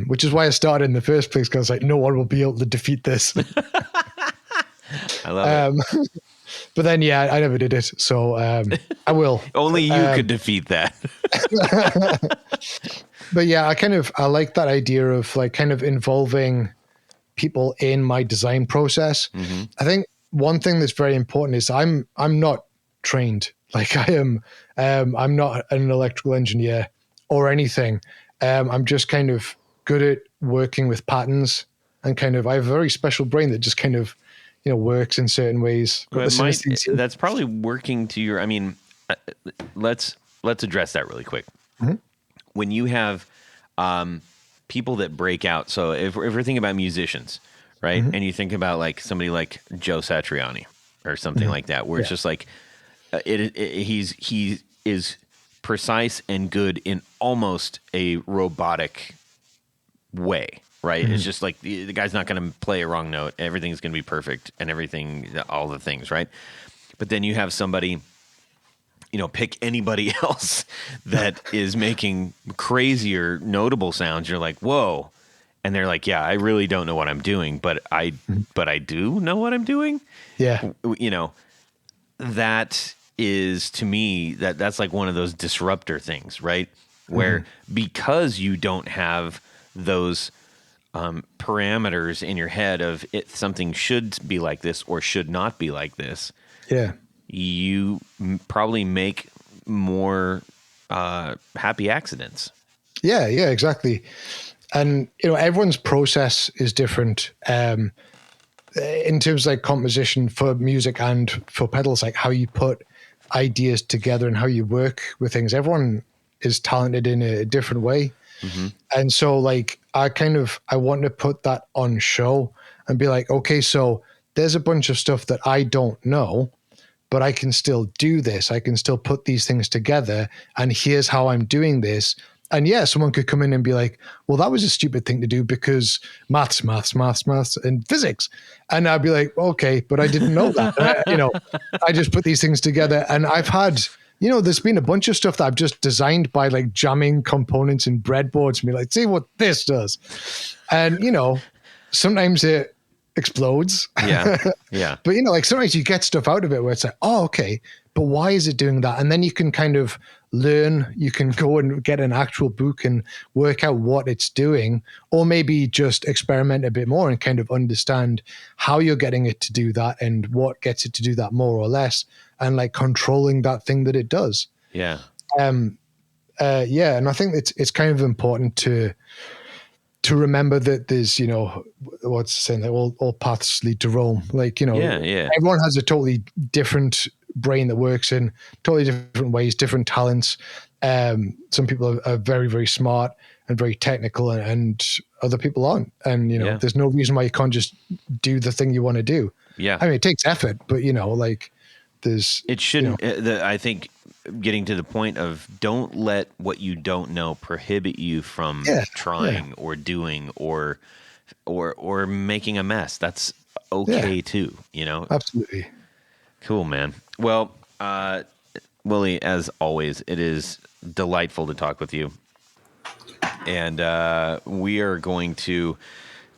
Which is why I started in the first place, because no one will be able to defeat this. I love it. But then, yeah, I never did it, so I will. Only you could defeat that. But yeah, I like that idea of kind of involving people in my design process. Mm-hmm. I think one thing that's very important is I'm not trained. I am. I'm not an electrical engineer or anything. I'm just kind of good at working with patterns, and I have a very special brain that just kind of, works in certain ways. That's probably working to your, let's address that really quick. Mm-hmm. When you have people that break out, so if we're thinking about musicians, right? Mm-hmm. And you think about somebody like Joe Satriani or something like that, where it's just he is precise and good in almost a robotic way, right? Mm-hmm. It's just the guy's not going to play a wrong note. Everything's going to be perfect and all the things, right? But then you have somebody, pick anybody else that is making crazier, notable sounds. You're like, whoa. And they're like, yeah, I really don't know what I'm doing, but I do know what I'm doing. Yeah. That is, to me, that's one of those disruptor things, right? Where because you don't have those parameters in your head of something should be like this or should not be like this. Yeah. You probably make more happy accidents. Yeah, exactly. And, everyone's process is different in terms of composition for music and for pedals, how you put ideas together and how you work with things. Everyone is talented in a different way. Mm-hmm. And so I want to put that on show. and be like, okay, so there's a bunch of stuff that I don't know, but I can still do this. I can still put these things together, and here's how I'm doing this. And yeah, someone could come in and be like, well, that was a stupid thing to do because maths, and physics. And I'd be like, okay, but I didn't know that. I just put these things together. And I've had, there's been a bunch of stuff that I've just designed by like jamming components in breadboards and be like, see what this does. And, sometimes it explodes. Yeah. Yeah. But, like sometimes you get stuff out of it where it's like, oh, okay, but why is it doing that? And then you can kind of learn, you can go and get an actual book and work out what it's doing, or maybe just experiment a bit more and kind of understand how you're getting it to do that and what gets it to do that more or less, and like controlling that thing that it does. Yeah. And I think it's kind of important to remember that there's, what's the saying, that all paths lead to Rome. Like, everyone has a totally different brain that works in totally different ways, different talents. Some people are very, very smart and very technical, and other people aren't. And, there's no reason why you can't just do the thing you want to do. Yeah. I mean, it takes effort, but, it shouldn't, I think getting to the point of don't let what you don't know prohibit you from trying or doing or making a mess. That's okay too, Absolutely. Cool, man. Well, Willie, as always, it is delightful to talk with you. And we are going to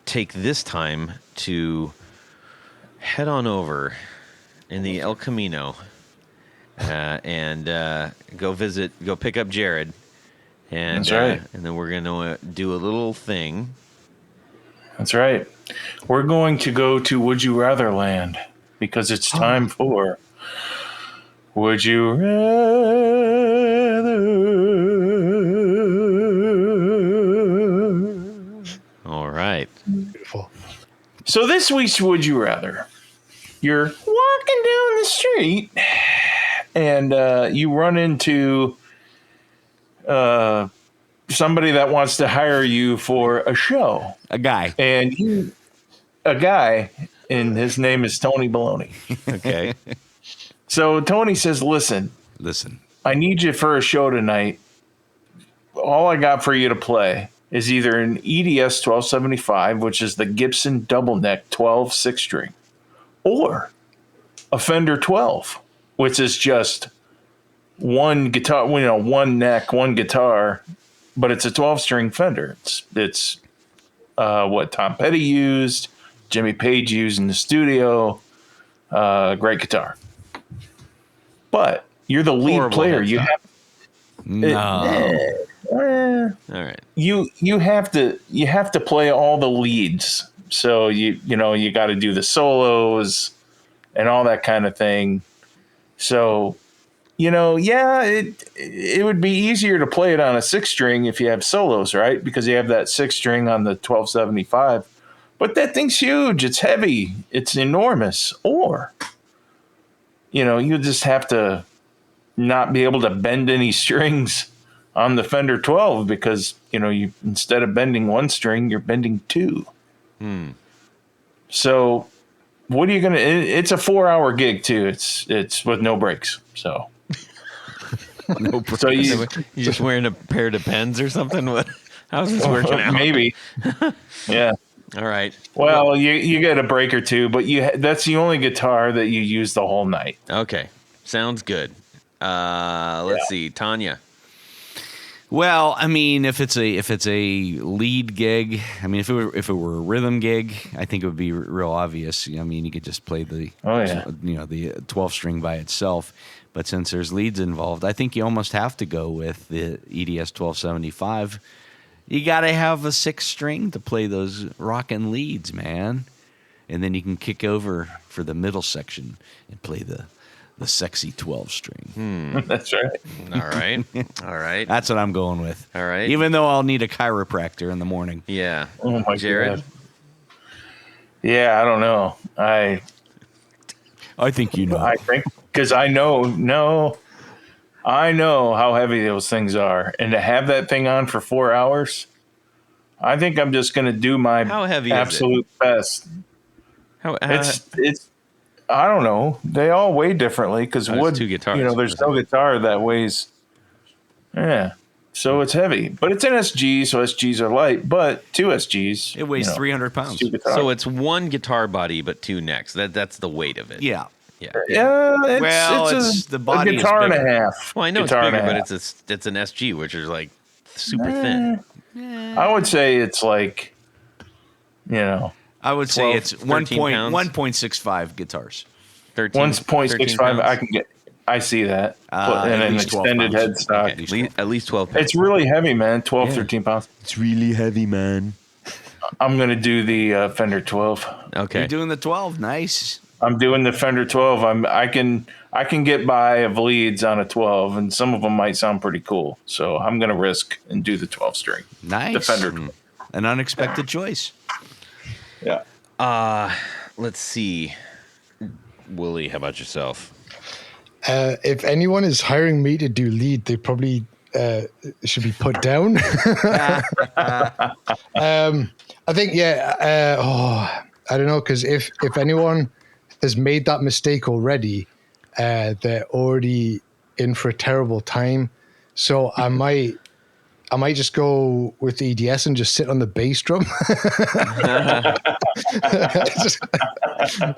take this time to head on over in the El Camino and go pick up Jared. And, that's right. And then we're going to do a little thing. That's right. We're going to go to Would You Rather Land because it's time for Would You Rather. All right. Beautiful. So this week's Would You Rather. You're walking down the street and you run into somebody that wants to hire you for a show. A guy. And and his name is Tony Baloney. Okay. So Tony says, listen, I need you for a show tonight. All I got for you to play is either an EDS 1275, which is the Gibson double neck 12 6-string, or a Fender 12, which is just one guitar, one neck, one guitar, but it's a 12-string Fender. It's what Tom Petty used, Jimmy Page used in the studio. Great guitar. But you're the lead Horrible player. headstock. You have All right. You have to play all the leads. So you got to do the solos and all that kind of thing. So it would be easier to play it on a 6-string if you have solos, right? Because you have that 6-string on the 1275. But that thing's huge. It's heavy. It's enormous. Or, you just have to not be able to bend any strings on the Fender 12 because, you instead of bending one string, you're bending two. So what are you going to, it's a 4-hour gig too. It's with no breaks. So. No, so you just wearing a pair of Depends or something? What? How's this working out? Maybe. Yeah. All right. Well, you get a break or two, but that's the only guitar that you use the whole night. Okay. Sounds good. Let's see, Tanya. Well, I mean, if it's a lead gig, I mean, if it were a rhythm gig, I think it would be real obvious. I mean, you could just play the the 12-string by itself. But since there's leads involved, I think you almost have to go with the EDS 1275. You got to have a 6-string to play those rockin' leads, man. And then you can kick over for the middle section and play the sexy 12-string. That's right. All right. That's what I'm going with. All right. Even though I'll need a chiropractor in the morning. Yeah. Oh my Jared? God. Yeah, I don't know. I think you know. I think because I know how heavy those things are, and to have that thing on for 4 hours, I think I'm just going to do my How heavy absolute best. How, It's I don't know. They all weigh differently because there's wood. two guitars. There's no guitar that weighs. Yeah, so it's heavy, but it's an SG, so SGs are light. But two SGs, It weighs 300 pounds. two guitars. so it's one guitar body, but two necks. That's the weight of it. Yeah. Yeah. Yeah, Well, the body a is guitar and a bigger. half. Well, I know it's Guitar and bigger, a but half. it's an SG, which is like super thin. I would say it's like, I would say 12, it's 13 pounds? 1.65 guitars. 13, 1.65. 13 I pounds? can get. I see that. At And an least 12 extended pounds. headstock. Okay, at least 12 pounds. It's really heavy, man. 12, 13 pounds. It's really heavy, man. I'm gonna do the Fender 12. Okay. You're doing the 12. Nice. I'm doing the Fender 12. I can get by of leads on a 12, and some of them might sound pretty cool. So I'm gonna risk and do the 12 string. Nice. The Fender 12. An unexpected choice. Yeah. Let's see. Willie, how about yourself? If anyone is hiring me to do lead, they probably should be put down. I think, I don't know, because if anyone has made that mistake already, they're already in for a terrible time. So I might just go with EDS and just sit on the bass drum.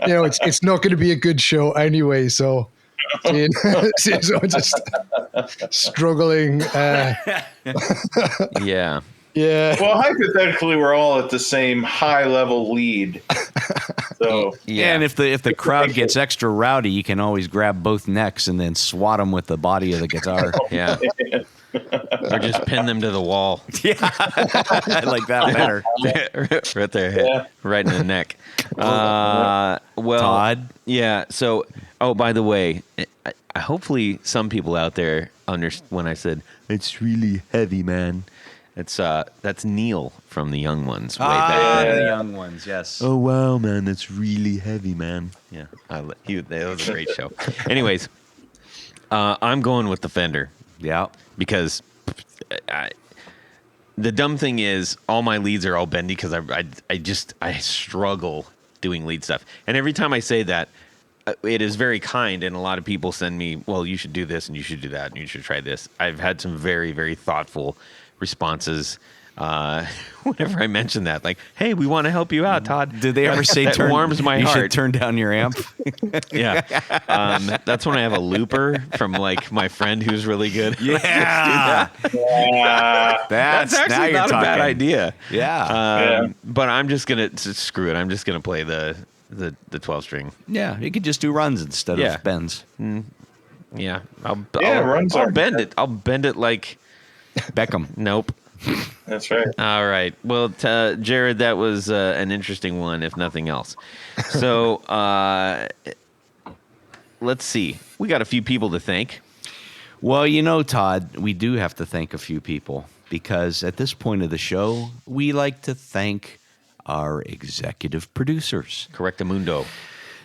It's not going to be a good show anyway. So, so just struggling. Yeah. Yeah. Well, hypothetically, we're all at the same high level lead. So Yeah, and if the crowd gets extra rowdy, you can always grab both necks and then swat them with the body of the guitar. Yeah. Or just pin them to the wall. Yeah, I like that better. Right there. Right in the neck. Well, Todd? Yeah. So, by the way, hopefully some people out there understand when I said, it's really heavy, man. That's Neil from the Young Ones way back then. The young ones, yes. Oh, wow, man. That's really heavy, man. Yeah. That was a great show. Anyways, I'm going with the Fender. Yeah. Because the dumb thing is all my leads are all bendy because I struggle doing lead stuff. And every time I say that, it is very kind, and a lot of people send me, well, you should do this and you should do that and you should try this. I've had some very, very thoughtful responses whenever I mention that, like, hey, we want to help you out, Todd. Did they ever say that warms my you heart? should turn down your amp? Yeah. That's when I have a looper from like my friend who's really good. Yeah. That's actually now you're not a bad talking. idea. Yeah. But I'm just gonna screw it. I'm just gonna play the 12 string. Yeah, you could just do runs instead of bends. Yeah. runs I'll are bend it. I'll bend it like Beckham. nope. that's right. All right. Well, Jared, that was an interesting one, if nothing else. So let's see. We got a few people to thank. Well, Todd, we do have to thank a few people because at this point of the show, we like to thank our executive producers. Correctamundo.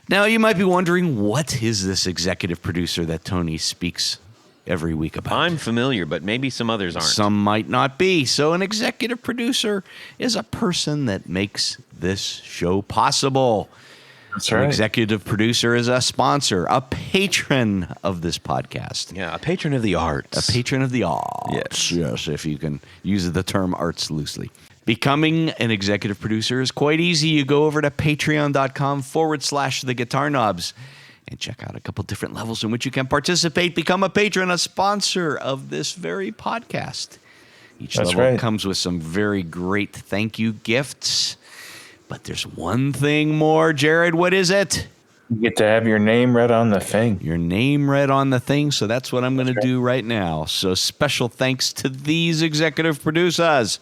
Now, you might be wondering, what is this executive producer that Tony speaks every week about? I'm familiar, but maybe some others aren't. Some might not be. So an executive producer is a person that makes this show possible. That's An right. executive producer is a sponsor, a patron of this podcast. Yeah, a patron of the arts. A patron of the arts. Yes, if you can use the term arts loosely. Becoming an executive producer is quite easy. You go over to patreon.com/the Guitar Knobs and check out a couple different levels in which you can participate. Become a patron, a sponsor of this very podcast. Each That's level right. comes with some very great thank you gifts. But there's one thing more, Jared. What is it? You get to have your name read on the thing. Your name read on the thing. So that's what I'm going to do right now. So special thanks to these executive producers.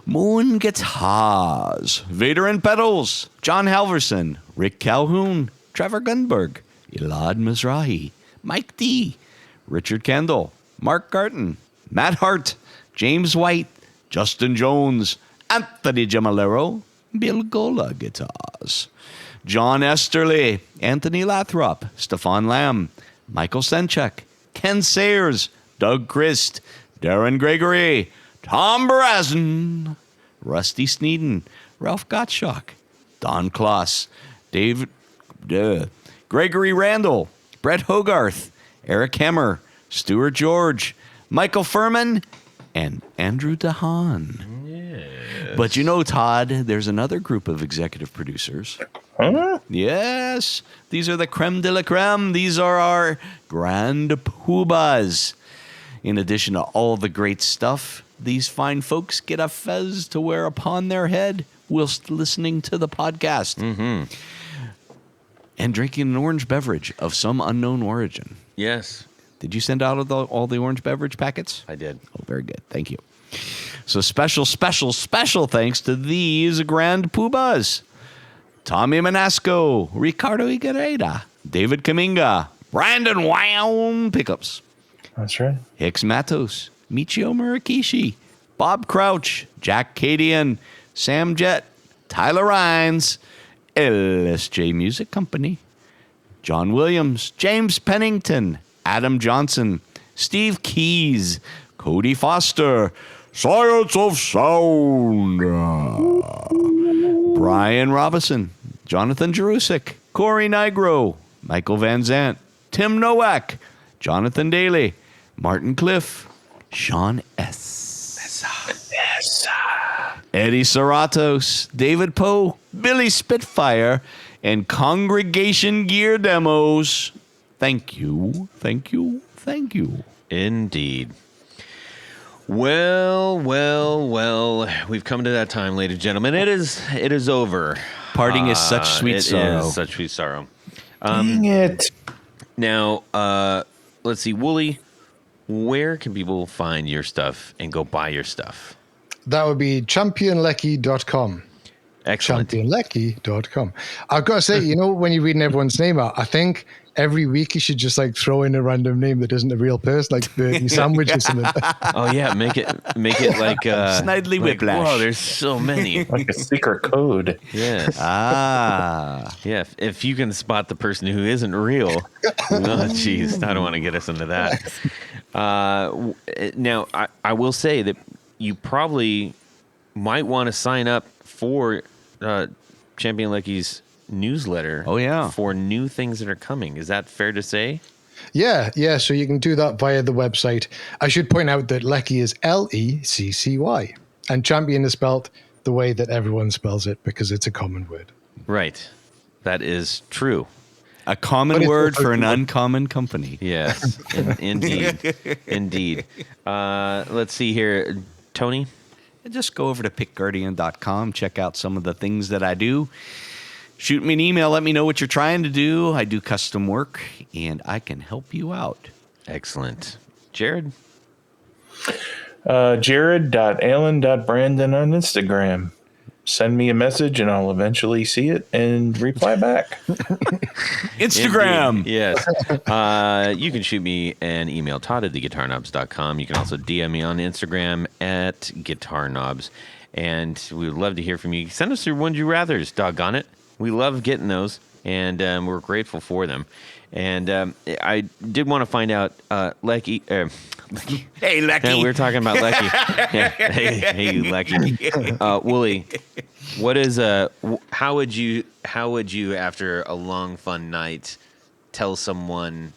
Moon Guitars, Vader and Pedals, John Halverson, Rick Calhoun, Trevor Gunberg, Elad Mizrahi, Mike D, Richard Kendall, Mark Garton, Matt Hart, James White, Justin Jones, Anthony Gemalero, Bill Gola Guitars, John Esterly, Anthony Lathrop, Stefan Lamb, Michael Senchek, Ken Sayers, Doug Christ, Darren Gregory, Tom Brazen, Rusty Sneeden, Ralph Gottschalk, Don Kloss, Gregory Randall, Brett Hogarth, Eric Hemmer, Stuart George, Michael Furman, and Andrew DeHaan. Yes. But you know, Todd, there's another group of executive producers. Huh? Yes, these are the creme de la creme. These are our grand poobahs. In addition to all the great stuff, these fine folks get a fez to wear upon their head whilst listening to the podcast. Mm-hmm. And drinking an orange beverage of some unknown origin. Yes. Did you send out all the orange beverage packets? I did. Oh, very good. Thank you. So special thanks to these grand poobahs. Tommy Manasco, Ricardo Higuereta, David Kaminga, Brandon Wow Pickups. That's right. Hicks Matos, Michio Murakishi, Bob Crouch, Jack Cadian, Sam Jett, Tyler Rhines, LSJ Music Company, John Williams, James Pennington, Adam Johnson, Steve Keys, Cody Foster, Science of Sound, Brian Robison, Jonathan Jerusik, Corey Nigro, Michael Van Zant, Tim Nowak, Jonathan Daly, Martin Cliff, Sean S. Eddie Seratos, David Poe, Billy Spitfire, and Congregation Gear Demos. Thank you. Indeed. Well, we've come to that time, ladies and gentlemen. It is over. Parting is such sweet sorrow. It is such sweet sorrow. Dang it. Now, let's see, Wooly, where can people find your stuff and go buy your stuff? That would be championleccy.com. Excellent. Championleccy.com. I've got to say, you know, when you're reading everyone's name out, I think every week you should just like throw in a random name that isn't a real person, like Bertie Sandwich or something. Oh yeah, make it like Snidely Whiplash. Whoa, there's so many. Like a secret code. Yes. Yeah. If you can spot the person who isn't real, oh jeez, I don't want to get us into that. Now, I will say that you probably might want to sign up for Champion Leccy's newsletter. Oh yeah, for new things that are coming. Is that fair to say? Yeah. So you can do that via the website. I should point out that Leccy is Leccy, and Champion is spelled the way that everyone spells it because it's a common word. Right. That is true. A common word for an uncommon company. Yes, indeed. Let's see here, Tony. Just go over to pickguardian.com, check out some of the things that I do. Shoot me an email. Let me know what you're trying to do. I do custom work, and I can help you out. Excellent. Jared? Jared.allen.brandon on Instagram. Send me a message, and I'll eventually see it and reply back. Instagram. Indeed. Yes. You can shoot me an email, todd@theguitarknobs.com. You can also DM me on Instagram @guitarknobs. And we would love to hear from you. Send us your Would You Rathers, doggone it. We love getting those, and we're grateful for them. And I did want to find out, Lecky. Hey, Lecky. We were talking about Lecky. Yeah. Hey, Lecky. Wooly, what is how would you after a long fun night tell someone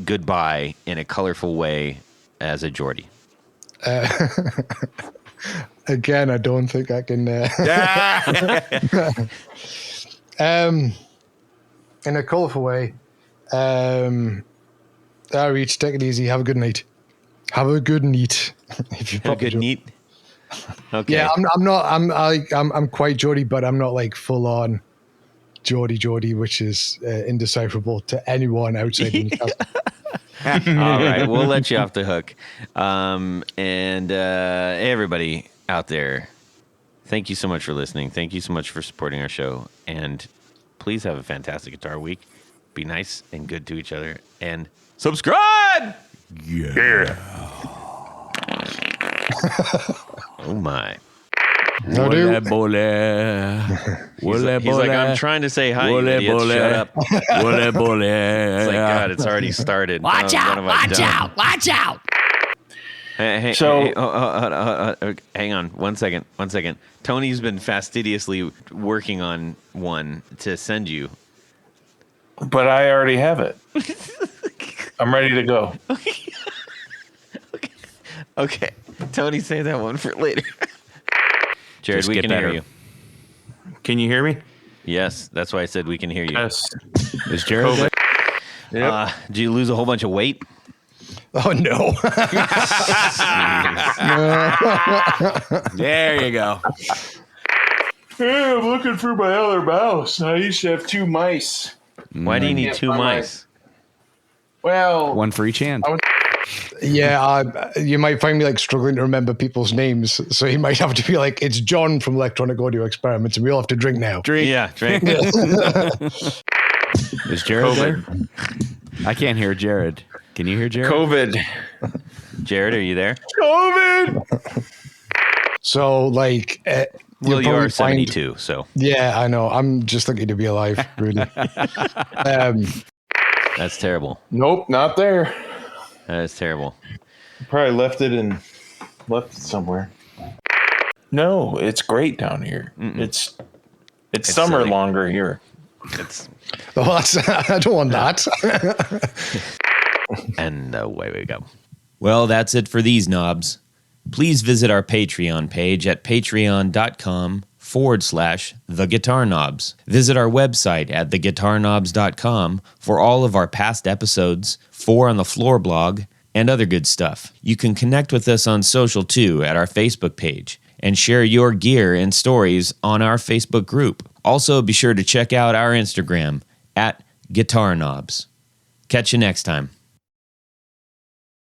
goodbye in a colorful way as a Geordie? Again, I don't think I can. In a colorful way. All right, take it easy. Have a good night. Have a good night. If you have a good night. Okay. Yeah, I'm quite Geordie, but I'm not like full on Geordie, which is indecipherable to anyone outside the Newcastle. All right, we'll let you off the hook. And everybody out there, thank you so much for listening. Thank you so much for supporting our show. And please have a fantastic guitar week. Be nice and good to each other. And subscribe! Yeah. Oh, my. No, dude. He's like, I'm trying to say hi, you idiots. Shut up. It's like, God, it's already started. Watch out! Watch out! Hang on 1 second. 1 second. Tony's been fastidiously working on one to send you. But I already have it. I'm ready to go. Okay. Tony, say that one for later. Jared, Just we get can better. hear you. Can you hear me? Yes, that's why I said we can hear you. Yes. Is Jared there? Yep. Did you lose a whole bunch of weight? Oh no. There you go. Hey, I'm looking for my other mouse. I used to have 2 mice. Why do you need can't 2 find mice? Well, One for each hand. Yeah, you might find me like struggling to remember people's names, so you might have to be like, "It's John from Electronic Audio Experiments, and we all have to drink now." Drink. Yeah, drink. Is Jared COVID. there? I can't hear Jared. Can you hear Jared? COVID. Jared, are you there? COVID. So, like, Well, you probably are 72, so Yeah, I know. I'm just lucky to be alive, really. that's terrible. Nope, not there. That is terrible. Probably left it somewhere. No, it's great down here. It's summer silly. longer here. It's Oh, I don't want that. and away we go. Well, that's it for these knobs. Please visit our Patreon page at patreon.com/theguitarknobs. Visit our website at theguitarknobs.com for all of our past episodes, 4 on the Floor blog, and other good stuff. You can connect with us on social too at our Facebook page and share your gear and stories on our Facebook group. Also, be sure to check out our Instagram at Guitar Knobs. Catch you next time.